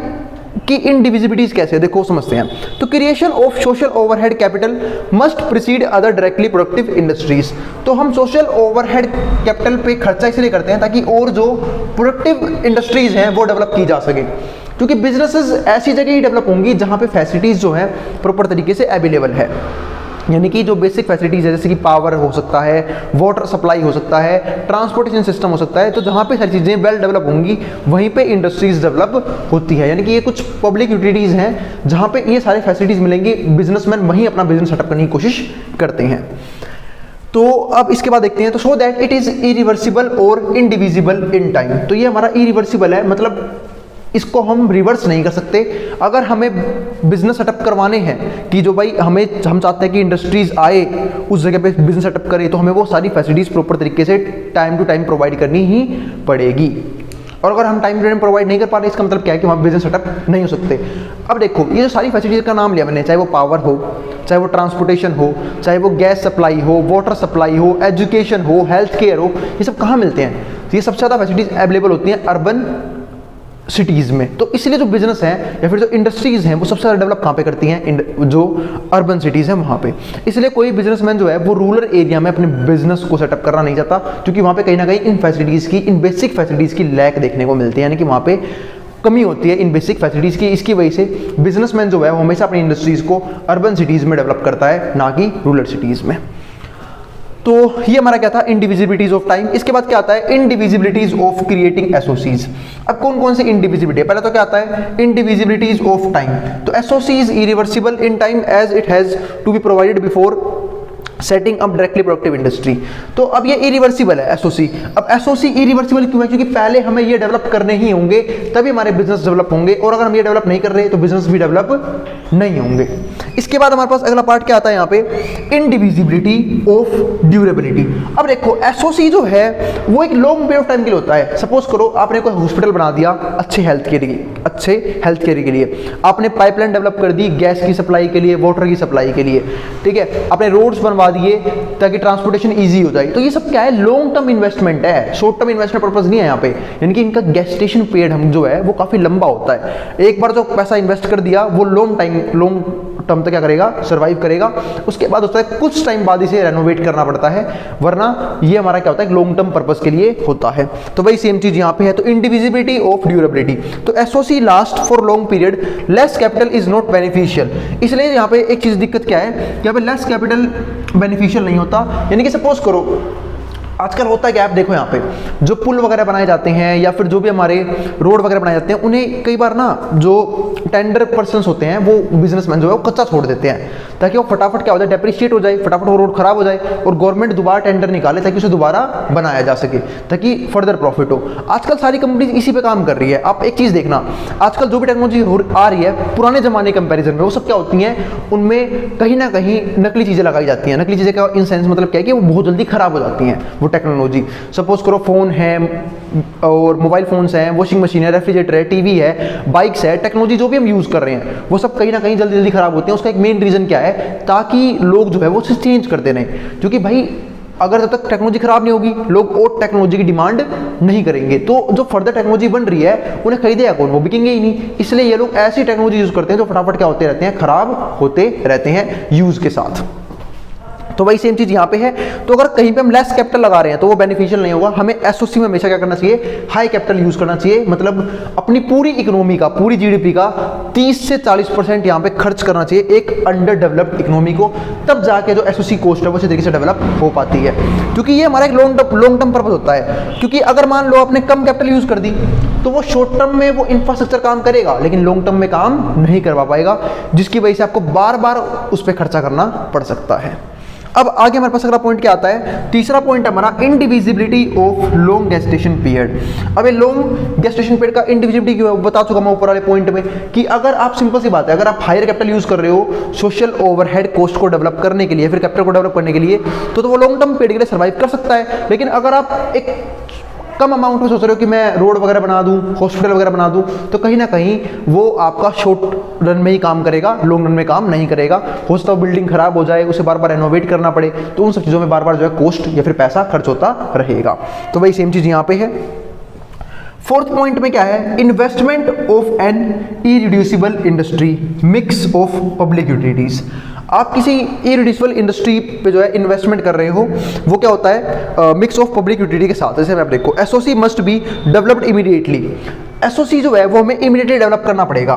की इंडिविजिबिलिटीज कैसे है, देखो समझते हैं। तो creation of social overhead capital must preceded other directly productive industries. तो हम सोशल ओवरहेड कैपिटल पे खर्चा इसलिए करते हैं ताकि और जो प्रोडक्टिव इंडस्ट्रीज हैं वो डेवलप की जा सके, क्योंकि बिजनेसेस ऐसी जगह ही डेवलप होंगी जहाँ पे फैसिलिटीज जो है प्रॉपर तरीके से अवेलेबल है, यानी कि जो बेसिक फैसिलिटीज है, जैसे कि पावर हो सकता है, वाटर सप्लाई हो सकता है, ट्रांसपोर्टेशन सिस्टम हो सकता है। तो जहाँ पे सारी चीज़ें वेल डेवलप होंगी वहीं पे इंडस्ट्रीज डेवलप होती है, यानी कि ये कुछ पब्लिक यूटिलिटीज़ हैं जहाँ पे ये सारी फैसिलिटीज़ मिलेंगी, बिजनेसमैन वहीं अपना बिजनेस सेटअप करने की कोशिश करते हैं। तो अब इसके बाद देखते हैं, तो so that it is irreversible और इंडिविजिबल इन टाइम। तो ये हमारा इरिवर्सिबल है, मतलब इसको हम रिवर्स नहीं कर सकते। अगर हमें बिजनेस सेटअप करवाने हैं कि जो भाई हम चाहते हैं कि इंडस्ट्रीज आए उस जगह पे बिजनेस सेटअप करें, तो हमें वो सारी फैसिलिटीज़ प्रॉपर तरीके से टाइम टू टाइम प्रोवाइड करनी ही पड़ेगी। और अगर हम टाइम टू टाइम प्रोवाइड नहीं कर पा रहे, इसका मतलब क्या है कि वहाँ बिजनेस सेटअप नहीं हो सकते। अब देखो, ये जो सारी फैसिलिटीज़ का नाम लिया मैंने, चाहे वो पावर हो, चाहे वो ट्रांसपोर्टेशन हो, चाहे वो गैस सप्लाई हो, वाटर सप्लाई हो, एजुकेशन हो, हेल्थ केयर हो, ये सब कहाँ मिलते हैं? तो ये सबसे ज़्यादा फैसिलिटीज़ अवेलेबल होती हैं अर्बन सिटीज़ में। तो इसलिए जो बिजनेस है या फिर जो इंडस्ट्रीज़ हैं वो सबसे ज़्यादा डेवलप कहाँ पे करती हैं, जो अर्बन सिटीज़ हैं वहाँ पे। इसलिए कोई बिजनेसमैन जो है वो रूरल एरिया में अपने बिजनेस को सेटअप करना नहीं चाहता, क्योंकि वहाँ पे कहीं ना कहीं इन फैसिलिटीज़ की, इन बेसिक फैसिलिटीज़ की लैक देखने को मिलती है, यानी कि वहाँ पे कमी होती है इन बेसिक फैसिलिटीज़ की। इसकी वजह से बिजनेसमैन जो है वो हमेशा अपनी इंडस्ट्रीज़ को अर्बन सिटीज़ में डेवलप करता है, ना कि रूरल सिटीज़ में। तो ये हमारा क्या था, इंडिविजिबिलिटीज ऑफ टाइम। इसके बाद क्या आता है, इंडिविजिबिलिटीज ऑफ क्रिएटिंग एसओसीज। अब कौन कौन सी इंडिविजिबिलिटी है, पहले तो क्या आता है, इंडिविजिबिलिटीज ऑफ टाइम। तो SOC is irreversible in time as it has to be provided before setting up directly productive industry. तो अब ये इरिवर्सिबल है एसओसी। अब एसओसी इरिवर्सिबल क्यों है, क्योंकि पहले हमें ये डेवलप करने ही होंगे तभी हमारे बिजनेस डेवलप होंगे, और अगर हम ये डेवलप नहीं कर रहे तो बिजनेस भी डेवलप नहीं होंगे। इसके बाद हमारे पास अगला पार्ट क्या आता है यहाँ पे, इंडिविजिबिलिटी ऑफ ड्यूरेबिलिटी। अब देखो एसओसी जो है वो एक लॉन्ग पीरियड ऑफ टाइम के लिए होता है। सपोज करो आपने कोई हॉस्पिटल बना दिया अच्छे हेल्थ केयर के लिए, आपने पाइपलाइन डेवलप कर दी गैस की सप्लाई के लिए, वाटर की सप्लाई के लिए, ठीक है, आपने रोड्स बनवा दिए ताकि ट्रांसपोर्टेशन इजी हो जाए। तो ये सब क्या है, लॉन्ग टर्म इन्वेस्टमेंट है, शॉर्ट टर्म इन्वेस्टमेंट पर्पस नहीं है यहाँ पे। यानी कि इनका गेस्टेशन पीरियड हम जो है वो काफी लंबा होता है। एक बार जो पैसा इन्वेस्ट कर दिया वो लॉन्ग टर्म तक क्या करेगा, सर्वाइव करेगा। उसके बाद होता है कुछ टाइम बाद इसे रेनोवेट करना पड़ता है, वरना ये हमारा क्या होता है, लॉन्ग टर्म पर्पस के लिए होता है। तो वही सेम चीज यहाँ पे है। तो इंडिविजिबिलिटी ऑफ ड्यूरेबिलिटी, तो SOC last for long period, less capital is not beneficial. इसलिए यहाँ पे एक चीज दिक्कत क्या है, यहाँ पे लेस कैपिटल बेनिफिशियल नहीं होता। यानी कि सपोज करो आजकल होता है कि आप देखो यहाँ पे जो पुल वगैरह बनाए जाते हैं या फिर जो भी हमारे रोड वगैरह बनाए जाते हैं, उन्हें कई बार ना जो टेंडर पर्सन्स होते हैं वो बिजनेसमैन जो है वो कच्चा छोड़ देते हैं ताकि वो फटाफट क्या हो जाए, डेप्रिशिएट हो जाए, फटाफट वो रोड खराब हो जाए और गवर्नमेंट दोबारा टेंडर निकाले ताकि उसे दोबारा बनाया जा सके, ताकि फर्दर प्रॉफिट हो। आजकल सारी कंपनीज इसी पे काम कर रही है। आप एक चीज़ देखना, आजकल जो भी टेक्नोलॉजी आ रही है पुराने जमाने कंपेरिजन में, वो सब क्या होती हैं, उनमें कहीं ना कहीं नकली चीज़ें लगाई जाती हैं। नकली चीज़ें का इन सेंस मतलब क्या है कि वो बहुत जल्दी खराब हो जाती हैं वो टेक्नोलॉजी। सपोज करो फोन है और मोबाइल फोन्स हैं, वॉशिंग मशीन है, रेफ्रिजरेटर है, टीवी है, बाइक्स है, टेक्नोलॉजी जो भी हम यूज़ कर रहे हैं वो सब कहीं ना कहीं जल्दी जल्दी खराब होते हैं। उसका एक मेन रीज़न क्या है, ताकि लोग जो है वो चेंज करते रहें, क्योंकि भाई अगर जब तक टेक्नोलॉजी खराब नहीं होगी लोग और टेक्नोलॉजी की डिमांड नहीं करेंगे, तो जो फर्दर टेक्नोलॉजी बन रही है उन्हें खरीदेगा कौन, वो बिकेंगे ही नहीं। इसलिए ये लोग ऐसी टेक्नोलॉजी यूज़ करते हैं जो फटाफट क्या होते रहते हैं, खराब होते रहते हैं यूज़ के साथ। तो वही सेम चीज यहाँ पे है। तो अगर कहीं पे हम लेस कैपिटल लगा रहे हैं तो वो बेनिफिशियल नहीं होगा। हमें एसओसी में हमेशा क्या करना चाहिए, हाई कैपिटल यूज करना चाहिए। मतलब अपनी पूरी इकोनॉमी का, पूरी जीडीपी का 30 से 40% यहाँ पे खर्च करना चाहिए एक अंडर डेवलप्ड इकोनॉमी को, तब जाके जो एसओसी कोस्ट है वो अच्छे तरीके से डेवलप हो पाती है। क्योंकि ये हमारा एक लॉन्ग टर्म पर्पज होता है। क्योंकि अगर मान लो आपने कम कैपिटल यूज कर दी तो वो शॉर्ट टर्म में वो इंफ्रास्ट्रक्चर काम करेगा लेकिन लॉन्ग टर्म में काम नहीं करवा पाएगा, जिसकी वजह से आपको बार बार उस पर खर्चा करना पड़ सकता है। अब आगे हमारे पास अगला पॉइंट क्या आता है, तीसरा पॉइंट हमारा इंडिविजिबिलिटी ऑफ लॉन्ग गेस्टेशन पीरियड। अब ये लॉन्ग गेस्टेशन पीरियड का इंडिविजिबिलिटी क्यों है बता चुका मैं ऊपर वाले पॉइंट में, कि अगर आप सिंपल सी बात है, अगर आप हायर कैपिटल यूज कर रहे हो सोशल ओवरहेड कॉस्ट को डेवलप करने के लिए, फिर कैपिटल को डेवलप करने के लिए, तो वो लॉन्ग टर्म पीरियड के लिए सर्वाइव कर सकता है। लेकिन अगर आप एक कम अमाउंट में सोच रहे हो कि मैं रोड वगैरह बना दूं, हॉस्पिटल वगैरह बना दूं, तो कहीं ना कहीं वो आपका शॉर्ट रन में ही काम करेगा, लॉन्ग रन में काम नहीं करेगा। हो सकता है बिल्डिंग खराब हो जाए, उसे बार बार रेनोवेट करना पड़े, तो उन सब चीज़ों में बार बार जो है कॉस्ट या फिर पैसा खर्च होता रहेगा। तो वही सेम चीज़ यहाँ पे है। फोर्थ पॉइंट में क्या है, investment of an irreducible industry mix of public utilities. आप किसी इरिड्यूसिबल इंडस्ट्री पे जो है इन्वेस्टमेंट कर रहे हो, वो क्या होता है, मिक्स ऑफ पब्लिक यूटिलिटी के साथ। जैसे मैं आप देखो, SOC must be developed immediately. SOC जो है वो हमें इमीडिएटली डेवलप करना पड़ेगा।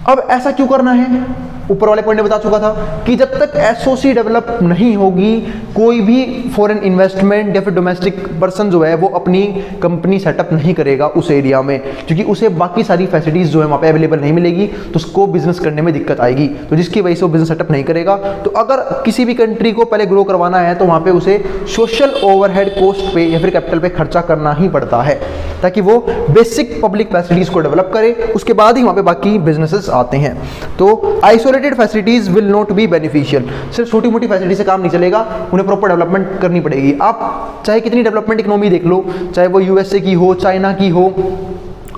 अब ऐसा क्यों करना है, ऊपर वाले पॉइंट में बता चुका था कि जब तक एसओसी डेवलप नहीं होगी कोई भी फॉरेन इन्वेस्टमेंट या फिर डोमेस्टिक पर्सन जो है वो अपनी कंपनी सेटअप नहीं करेगा उस एरिया में, क्योंकि उसे बाकी सारी फैसिलिटीज जो है वहाँ पे अवेलेबल नहीं मिलेगी, तो उसको बिजनेस करने में दिक्कत आएगी, तो जिसकी वजह से वो बिजनेस सेटअप नहीं करेगा। तो अगर किसी भी कंट्री को पहले ग्रो करवाना है तो वहाँ पे उसे सोशल ओवरहेड कॉस्ट पे या फिर कैपिटल पे खर्चा करना ही पड़ता है, ताकि वो बेसिक पब्लिक फैसिलिटीज को डेवलप करे, उसके बाद ही वहाँ पे बाकी बिजनेसेस आते हैं। तो isolated facilities will not be beneficial. सिर्फ छोटी मोटी फैसिलिटी से काम नहीं चलेगा, उन्हें प्रॉपर डेवलपमेंट करनी पड़ेगी। आप चाहे कितनी डेवलपमेंट इकोनॉमी देख लो, चाहे वो यूएसए की हो, चाइना की हो,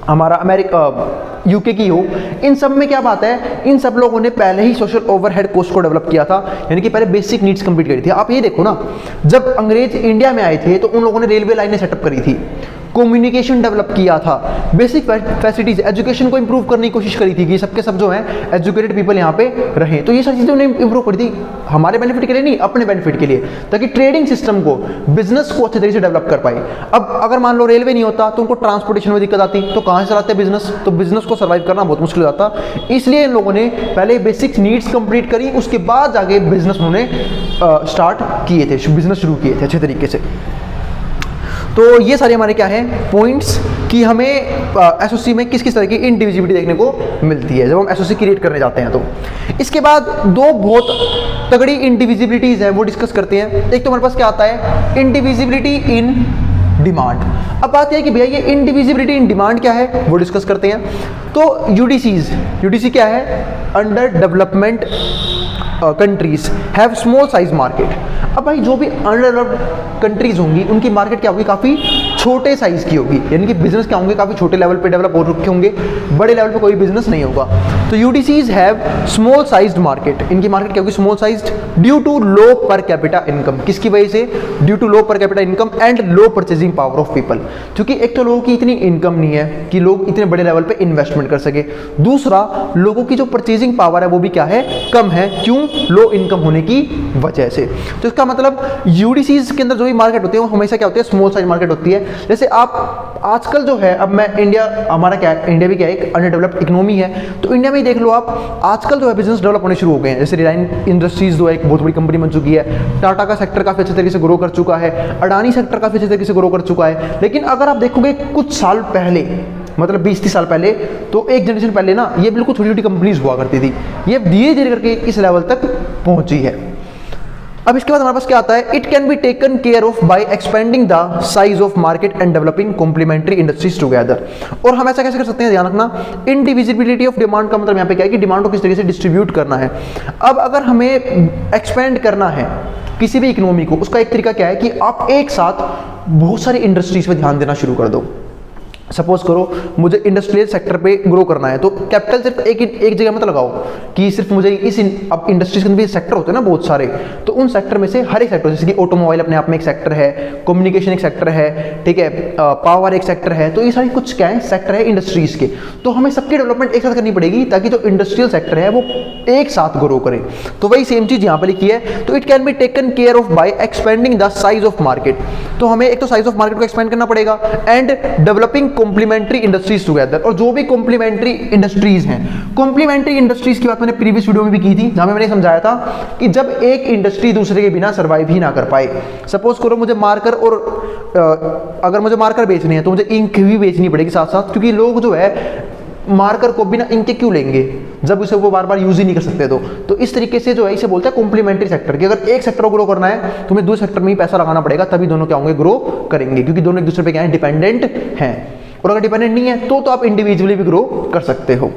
हमारा अमेरिका यूके की हो, इन सब में क्या बात है, इन सब लोगों ने पहले ही सोशल ओवरहेड कॉस्ट को डेवलप किया था, यानी कि पहले बेसिक नीड्स कंप्लीट करी थी। आप ये देखो ना, जब अंग्रेज इंडिया में आए थे तो उन लोगों ने रेलवे लाइनें सेटअप करी थी, कम्युनिकेशन डेवलप किया था, बेसिक फैसिलिटीज, एजुकेशन को इंप्रूव करने की कोशिश करी थी कि सबके सब जो हैं एजुकेटेड पीपल यहाँ पे रहें। तो ये सारी चीज़ें उन्होंने इंप्रूव करी थी, हमारे बेनिफिट के लिए नहीं, अपने बेनिफिट के लिए, ताकि ट्रेडिंग सिस्टम को, बिजनेस को अच्छे तरीके से डेवलप कर पाए। अब अगर मान लो रेलवे नहीं होता तो उनको ट्रांसपोर्टेशन में दिक्कत आती, तो कहाँ से चलाते बिजनेस, तो बिजनेस को सर्वाइव करना बहुत मुश्किल हो जाता। इसलिए इन लोगों ने पहले बेसिक नीड्स कंप्लीट करी, उसके बाद जाके बिजनेस उन्होंने स्टार्ट किए थे, बिजनेस शुरू किए थे अच्छे तरीके से। तो ये सारे हमारे क्या हैं पॉइंट्स कि हमें एसओसी में किस किस तरह की इंडिविजिबिलिटी देखने को मिलती है जब हम एसओसी क्रिएट करने जाते हैं। तो इसके बाद दो बहुत तगड़ी इंडिविजिबिलिटीज हैं वो डिस्कस करते हैं। एक तो हमारे पास क्या आता है, इंडिविजिबिलिटी इन डिमांड। अब बात यह है कि भैया ये इंडिविजिबिलिटी इन डिमांड क्या है वो डिस्कस करते हैं। तो यूडीसी क्या है, under development countries have small size market. अब भाई जो भी अंडर डेवलप्ड कंट्रीज होंगी उनकी मार्केट क्या होगी, काफ़ी छोटे साइज की होगी, यानी कि बिजनेस क्या होंगे, काफ़ी छोटे लेवल पे डेवलप हो रखे होंगे, बड़े लेवल पे कोई बिजनेस नहीं होगा। तो UDCs have small sized market, इनकी मार्केट क्या होगी, small sized, due to low per capita income. किसकी वजह से, due to low per capita income and low purchasing power of people. क्योंकि एक तो लोगों की इतनी इनकम नहीं है कि लोग इतने बड़े लेवल पे इन्वेस्टमेंट कर सके, दूसरा लोगों की जो परचेजिंग पावर है वो भी क्या है, कम है। क्यों, लो इनकम होने की वजह से। तो इसका मतलब यूडीसीज के अंदर जो भी मार्केट होती है वो हमेशा क्या होती है, स्मॉल साइज मार्केट होती है। जैसे आप आजकल जो है, अब मैं इंडिया, हमारा क्या है, इंडिया भी क्या है, एक अंडर डेवलप्ड इकोनॉमी है, तो इंडिया में ही देख लो आप, आजकल जो है बिजनेस डेवलप होने शुरू हो गए हैं। जैसे रिलायंस इंडस्ट्रीज जो है एक बहुत बड़ी कंपनी बन चुकी है, टाटा का सेक्टर काफी अच्छे तरीके से ग्रो कर चुका है, अडानी सेक्टर काफी अच्छे तरीके से ग्रो कर चुका है। लेकिन अगर आप देखोगे कुछ साल पहले, मतलब 20-30 साल पहले, तो एक जनरेशन पहले ना ये बिल्कुल छोटी छोटी कंपनीज हुआ करती थी, ये धीरे धीरे करके इस लेवल तक पहुंची है। अब इसके बाद हमारे पास क्या आता है, it can be taken care of by expanding the size of market and developing complementary industries together. और हम ऐसा कैसे कर सकते हैं, ध्यान रखना, इंडिविजिबिलिटी ऑफ डिमांड का मतलब यहाँ पे क्या है कि डिमांड को किस तरीके से डिस्ट्रीब्यूट करना है। अब अगर हमें एक्सपेंड करना है किसी भी इकोनॉमी को, उसका एक तरीका क्या है कि आप एक साथ बहुत सारी इंडस्ट्रीज पर ध्यान देना शुरू कर दो। सपोज करो मुझे इंडस्ट्रियल सेक्टर पे ग्रो करना है, तो कैपिटल सिर्फ एक जगह मत लगाओ कि सिर्फ मुझे इस, अब इंडस्ट्रीज के अंदर भी सेक्टर होते हैं ना बहुत सारे, तो उन सेक्टर में से हर एक सेक्टर, जैसे कि ऑटोमोबाइल अपने आप में एक सेक्टर है, कम्युनिकेशन एक सेक्टर है, ठीक है, पावर एक सेक्टर है, तो ये सारी कुछ क्या है, सेक्टर है इंडस्ट्रीज के। तो हमें सबकी डेवलपमेंट एक साथ करनी पड़ेगी ताकि जो इंडस्ट्रियल सेक्टर है वो एक साथ ग्रो करे। तो वही सेम चीज यहाँ पर लिखी है, तो it can be taken care of by expanding the size of market. तो हमें एक तो साइज ऑफ मार्केट को एक्सपेंड करना पड़ेगा and developing complementary industries together. और जो भी कॉम्प्लीमेंट्री इंडस्ट्रीज हैं, कॉम्प्लीमेंट्री इंडस्ट्रीज की बात मैंने प्रीवियस वीडियो में भी की थी, जहां मैंने समझाया था कि जब एक इंडस्ट्री दूसरे के बिना सर्वाइव ही ना कर पाए। सपोज करो मुझे मार्कर और अगर मुझे मार्कर बेचनी है तो मुझे इंक भी बेचनी पड़ेगी साथ साथ, क्योंकि लोग जो है मार्कर को बिना इंक के क्यों लेंगे जब उसे वो बार बार यूज ही नहीं कर सकते। तो इस तरीके से जो है इसे बोलते हैं कॉम्प्लीमेंट्री सेक्टर, कि अगर एक सेक्टर को ग्रो करना है तुम्हें दूसरे सेक्टर में ही पैसा लगाना पड़ेगा, तभी दोनों क्या होंगे, ग्रो करेंगे, क्योंकि दोनों एक दूसरे पे क्या है, डिपेंडेंट हैं। और अगर डिपेंडेंट नहीं है तो आप इंडिविजुअली भी ग्रो कर सकते हो।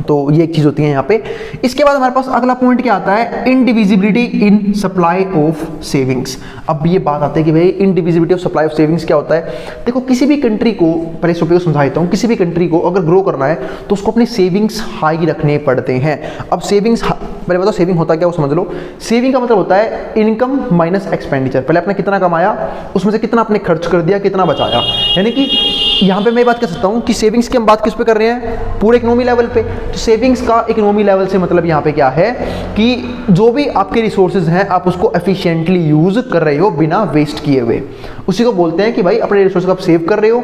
तो ये एक चीज होती है यहाँ पे। इसके बाद हमारे पास अगला पॉइंट क्या आता है, इंडिविजिबिलिटी इन सप्लाई ऑफ सेविंग्स। अब ये बात आती है कि भाई इंडिविजिबिलिटी ऑफ सप्लाई ऑफ सेविंग्स क्या होता है। देखो किसी भी कंट्री को, पहले इस टॉपिक को समझा देता हूँ, किसी भी कंट्री को अगर ग्रो करना है तो उसको अपने सेविंग्स हाई रखने पड़ते हैं। अब सेविंग्स, पहले बताओ सेविंग होता क्या, वो समझ लो। सेविंग का मतलब होता है इनकम माइनस एक्सपेंडिचर। पहले आपने कितना कमाया, उसमें से कितना आपने खर्च कर दिया, कितना बचाया। यानी कि यहाँ पे मैं बात कर सकता हूँ कि सेविंग्स की हम बात किस पे कर रहे हैं, पूरे इकोनॉमी लेवल पे। तो सेविंग्स का इकोनॉमी लेवल से मतलब यहाँ पे क्या है कि जो भी आपके रिसोर्सेज हैं आप उसको एफिशिएंटली यूज कर रहे हो बिना वेस्ट किए हुए, उसी को बोलते हैं कि भाई अपने रिसोर्सेज को आप सेव कर रहे हो।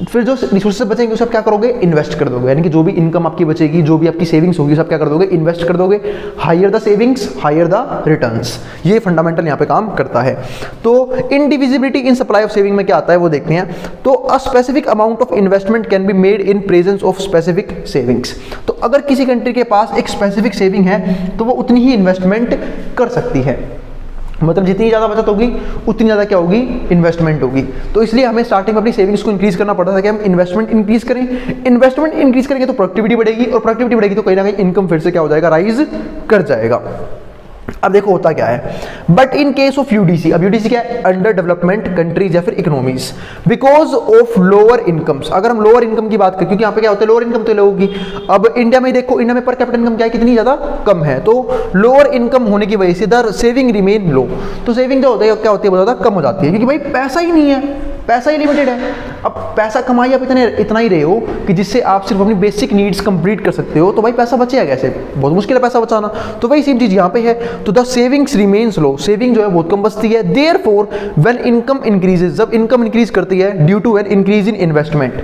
फिर जो रिसोर्सेज बचेंगे उसे आप क्या करोगे, इन्वेस्ट कर दोगे। यानी कि जो भी इनकम आपकी बचेगी, जो भी आपकी सेविंग्स होगी, सब क्या कर दोगे, इन्वेस्ट कर दोगे। Higher the savings higher the returns, ये फंडामेंटल यहाँ पे काम करता है। तो indivisibility in supply of saving में क्या आता है वो देखते हैं। तो a specific amount of investment can be made in presence of specific savings. तो अगर किसी कंट्री के पास एक स्पेसिफिक सेविंग है तो वो उतनी ही इन्वेस्टमेंट कर सकती है, मतलब जितनी ज़्यादा बचत होगी उतनी ज़्यादा क्या होगी, इन्वेस्टमेंट होगी। तो इसलिए हमें स्टार्टिंग में अपनी सेविंग्स को इंक्रीज करना पड़ता था कि हम इन्वेस्टमेंट इंक्रीज करें। इन्वेस्टमेंट इंक्रीज करेंगे तो प्रोडक्टिविटी बढ़ेगी, और प्रोडक्टिविटी बढ़ेगी तो कहीं ना कहीं इनकम फिर से क्या हो जाएगा, राइज कर जाएगा। अब देखो होता क्या है, but in case of UDC, अब यूडीसी क्या है, अंडर डेवलपमेंट कंट्रीज या फिर economies, because of lower incomes. अगर हम लोअर इनकम की बात करें, क्योंकि यहाँ पे क्या होता है, लोअर इनकम तो लोगों की, अब इंडिया में देखो, इंडिया में पर कैपिटल इनकम क्या है, कितनी ज्यादा कम है। तो लोअर इनकम होने की वजह से द सेविंग रिमेन लो, तो सेविंग जो होता है क्या होती है, बहुत ज्यादा कम हो जाती है, क्योंकि भाई पैसा ही नहीं है। पैसा ही लिमिटेड है। अब पैसा कमाई आप इतना ही रहे हो कि जिससे आप सिर्फ अपनी बेसिक नीड्स कंप्लीट कर सकते हो, तो भाई पैसा बचेगा कैसे? बहुत मुश्किल है पैसा बचाना। तो वही सेम चीज़ यहाँ पे है। तो the savings remains low, saving जो है बहुत कम बचती है। देयरफॉर व्हेन इनकम इंक्रीजेज, जब इनकम इंक्रीज करती है due to an increase in investment,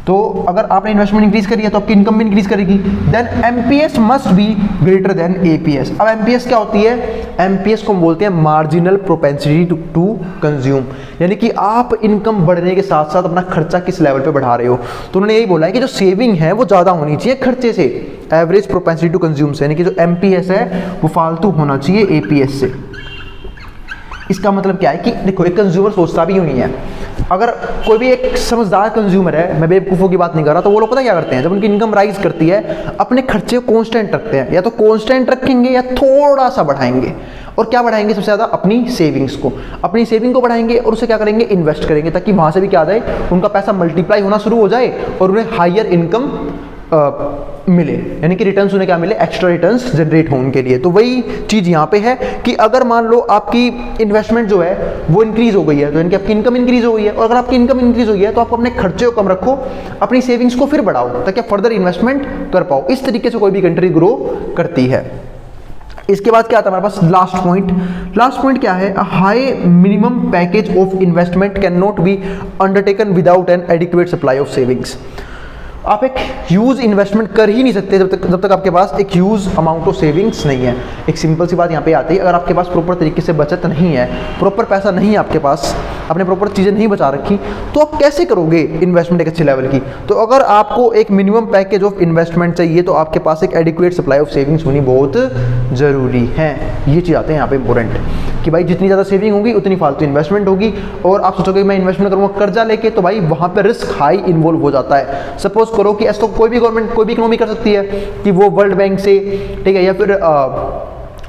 तो अगर आपने इन्वेस्टमेंट इंक्रीज करी है तो आपकी इनकम भी इंक्रीज करेगी। Then MPS must be greater than APS. अब एमपीएस क्या होती है? एमपीएस को हम बोलते हैं मार्जिनल प्रोपेंसिटी टू कंज्यूम, यानी कि आप इनकम बढ़ने के साथ साथ अपना खर्चा किस लेवल पे बढ़ा रहे हो। तो उन्होंने यही बोला है कि जो सेविंग है वो ज़्यादा होनी चाहिए खर्चे से, एवरेज प्रोपेंसिटी टू कंज्यूम से, यानी कि जो एमपीएस है वो फालतू होना चाहिए एपीएस से। इसका मतलब क्या है कि देखो, एक कंज्यूमर सोचता भी यूँ नहीं है। अगर कोई भी एक समझदार कंज्यूमर है, मैं बेवकूफ़ों की बात नहीं कर रहा, तो वो लोग पता क्या करते हैं, जब उनकी इनकम राइज करती है अपने खर्चे को कांस्टेंट रखते हैं, या तो कांस्टेंट रखेंगे या थोड़ा सा बढ़ाएंगे। और क्या बढ़ाएंगे? सबसे ज़्यादा अपनी सेविंग्स को, अपनी सेविंग को बढ़ाएंगे और उसे क्या करेंगे? इन्वेस्ट करेंगे, ताकि वहाँ से भी क्या आ जाए, उनका पैसा मल्टीप्लाई होना शुरू हो जाए और उन्हें हायर इनकम मिले, यानी कि रिटर्न्स उन्हें क्या मिले? एक्स्ट्रा रिटर्न्स जनरेट हो उनके लिए। तो वही चीज़ यहाँ पे है कि अगर मान लो आपकी इन्वेस्टमेंट जो है वो इंक्रीज हो गई है, तो यानी कि आपकी इनकम इंक्रीज हो गई है, और अगर आपकी इनकम इंक्रीज हो गई है तो आप अपने खर्चे को कम रखो, अपनी सेविंग्स को फिर बढ़ाओ, ताकि आप फर्दर इन्वेस्टमेंट कर पाओ। इस तरीके से कोई भी कंट्री ग्रो करती है। इसके बाद क्या आता है हमारे पास? Last point. लास्ट पॉइंट क्या है? A high minimum package of investment can not be undertaken without an adequate supply of savings. आप एक ह्यूज इन्वेस्टमेंट कर ही नहीं सकते जब तक आपके पास एक ह्यूज अमाउंट ऑफ सेविंग्स नहीं है। एक सिंपल सी बात यहाँ पे आती है, अगर आपके पास प्रॉपर तरीके से बचत नहीं है, प्रॉपर पैसा नहीं है आपके पास, आपने प्रॉपर चीज़ें नहीं बचा रखी, तो आप कैसे करोगे इन्वेस्टमेंट एक अच्छे लेवल की? तो अगर आपको एक मिनिमम पैकेज ऑफ इन्वेस्टमेंट चाहिए तो आपके पास एक एडिक्वेट सप्लाई ऑफ सेविंग्स होनी बहुत ज़रूरी है। ये चीज़ आते हैं यहाँ पे इंपॉर्टेंट, कि भाई जितनी ज़्यादा सेविंग होगी उतनी फालतू इन्वेस्टमेंट होगी। और आप सोचोगे मैं इन्वेस्टमेंट करूँगा कर्जा लेके, तो भाई वहाँ पे रिस्क हाई इन्वॉल्व हो जाता है। सपोज करो कि ऐसा कोई भी गवर्नमेंट, कोई भी इकोनॉमी कर सकती है कि वो वर्ल्ड बैंक से, ठीक है, या फिर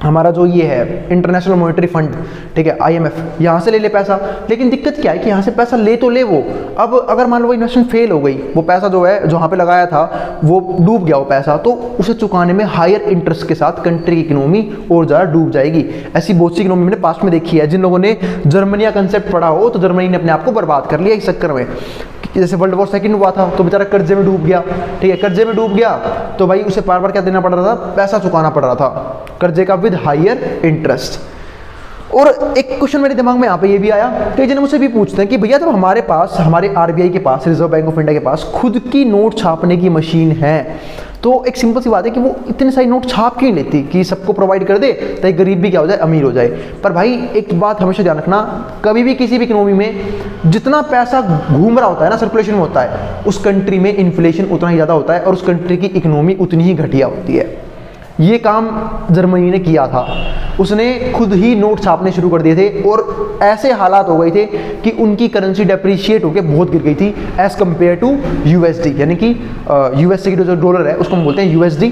हमारा जो ये है इंटरनेशनल मॉनेटरी फंड, ठीक है, IMF, यहाँ से ले ले पैसा। लेकिन दिक्कत क्या है कि यहाँ से पैसा ले तो ले वो, अब अगर मान लो वो इन्वेस्टमेंट फेल हो गई, वो पैसा जो है जहाँ पे लगाया था वो डूब गया वो पैसा, तो उसे चुकाने में हायर इंटरेस्ट के साथ कंट्री की इकोनॉमी और ज़्यादा डूब जाएगी। ऐसी बहुत सी इकोनॉमी मैंने पास्ट में देखी है। जिन लोगों ने जर्मनी का कंसेप्ट पढ़ा हो, तो जर्मनी ने अपने आप को बर्बाद कर लिया इस चक्कर में। जैसे वर्ल्ड वॉर सेकंड हुआ था तो बेचारा कर्जे में डूब गया, ठीक है, कर्जे में डूब गया तो भाई उसे बार बार क्या देना पड़ रहा था? पैसा चुकाना पड़ रहा था, कर्जे का विद हायर इंटरेस्ट। और एक क्वेश्चन मेरे दिमाग में यहाँ पे ये भी आया, कई जन मुझसे भी पूछते हैं कि भैया जब हमारे पास, हमारे RBI के पास, रिजर्व बैंक ऑफ इंडिया के पास खुद की नोट छापने की मशीन है, तो एक सिंपल सी बात है कि वो इतने सारी नोट छाप क्यों लेती कि सबको प्रोवाइड कर दे ताकि गरीब भी क्या हो जाए? अमीर हो जाए। पर भाई एक बात हमेशा ध्यान रखना, कभी भी किसी भी इकोनॉमी में जितना पैसा घूम रहा होता है ना, सर्कुलेशन में होता है, उस कंट्री में इन्फ्लेशन उतना ही ज़्यादा होता है और उस कंट्री की इकोनॉमी उतनी ही घटिया होती है। ये काम जर्मनी ने किया था, उसने खुद ही नोट छापने शुरू कर दिए थे और ऐसे हालात हो गए थे कि उनकी करेंसी डेप्रिशिएट होकर बहुत गिर गई थी एज कम्पेयर टू USD, यानी कि USA की जो डॉलर है उसको हम बोलते हैं USD,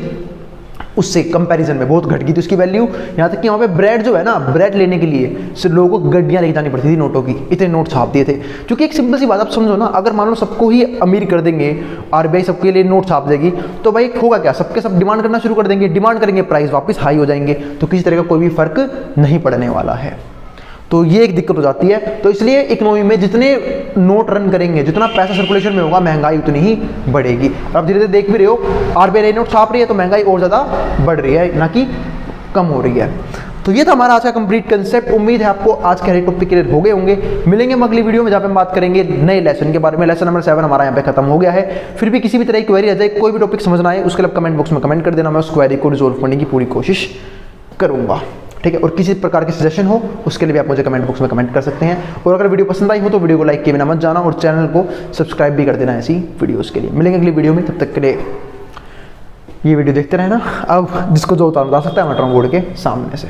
उससे कंपैरिजन में बहुत घट गई थी उसकी वैल्यू। यहाँ तक कि वहाँ पे ब्रेड जो है ना, ब्रेड लेने के लिए सिर्फ लोगों को गड्डियाँ लेके जानी पड़ती थी नोटों की, इतने नोट छाप दिए थे। क्योंकि एक सिंपल सी बात आप समझो ना, अगर मान लो सबको ही अमीर कर देंगे, RBI सबके लिए नोट छाप देगी, तो भाई होगा क्या? सबके सब डिमांड करना शुरू कर देंगे, डिमांड करेंगे, प्राइस वापस हाई हो जाएंगे, तो किसी तरह का कोई भी फर्क नहीं पड़ने वाला है। तो ये एक दिक्कत हो जाती है। तो इसलिए इकोनॉमी में जितने नोट रन करेंगे, जितना पैसा सर्कुलेशन में होगा, महंगाई उतनी ही बढ़ेगी। और आप धीरे धीरे देख भी रहे हो, RBI नोट छाप रही है तो महंगाई और ज़्यादा बढ़ रही है, ना कि कम हो रही है। तो ये था हमारा आज का कंप्लीट कंसेप्ट। उम्मीद है आपको आज के हर टॉपिक क्लियर हो गए होंगे। मिलेंगे हम अगली वीडियो में जहाँ पे हम बात करेंगे नए लेसन के बारे में। लेसन नंबर 7 हमारा यहाँ पे खत्म हो गया है। फिर भी किसी भी तरह की क्वेरी आ जाए, कोई भी टॉपिक समझना है, उसके लिए कमेंट बॉक्स में कमेंट कर देना, मैं उस क्वेरी को रिजोल्व करने की पूरी कोशिश करूँगा, ठीक है। और किसी प्रकार के सजेशन हो उसके लिए भी आप मुझे कमेंट बॉक्स में कमेंट कर सकते हैं। और अगर वीडियो पसंद आई हो तो वीडियो को लाइक किए बिना मत जाना और चैनल को सब्सक्राइब भी कर देना ऐसी वीडियोस के लिए। मिलेंगे अगली वीडियो में, तब तक के लिए ये वीडियो देखते रहना। अब जिसको जो उतार सकता है मैं बोर्ड के सामने से।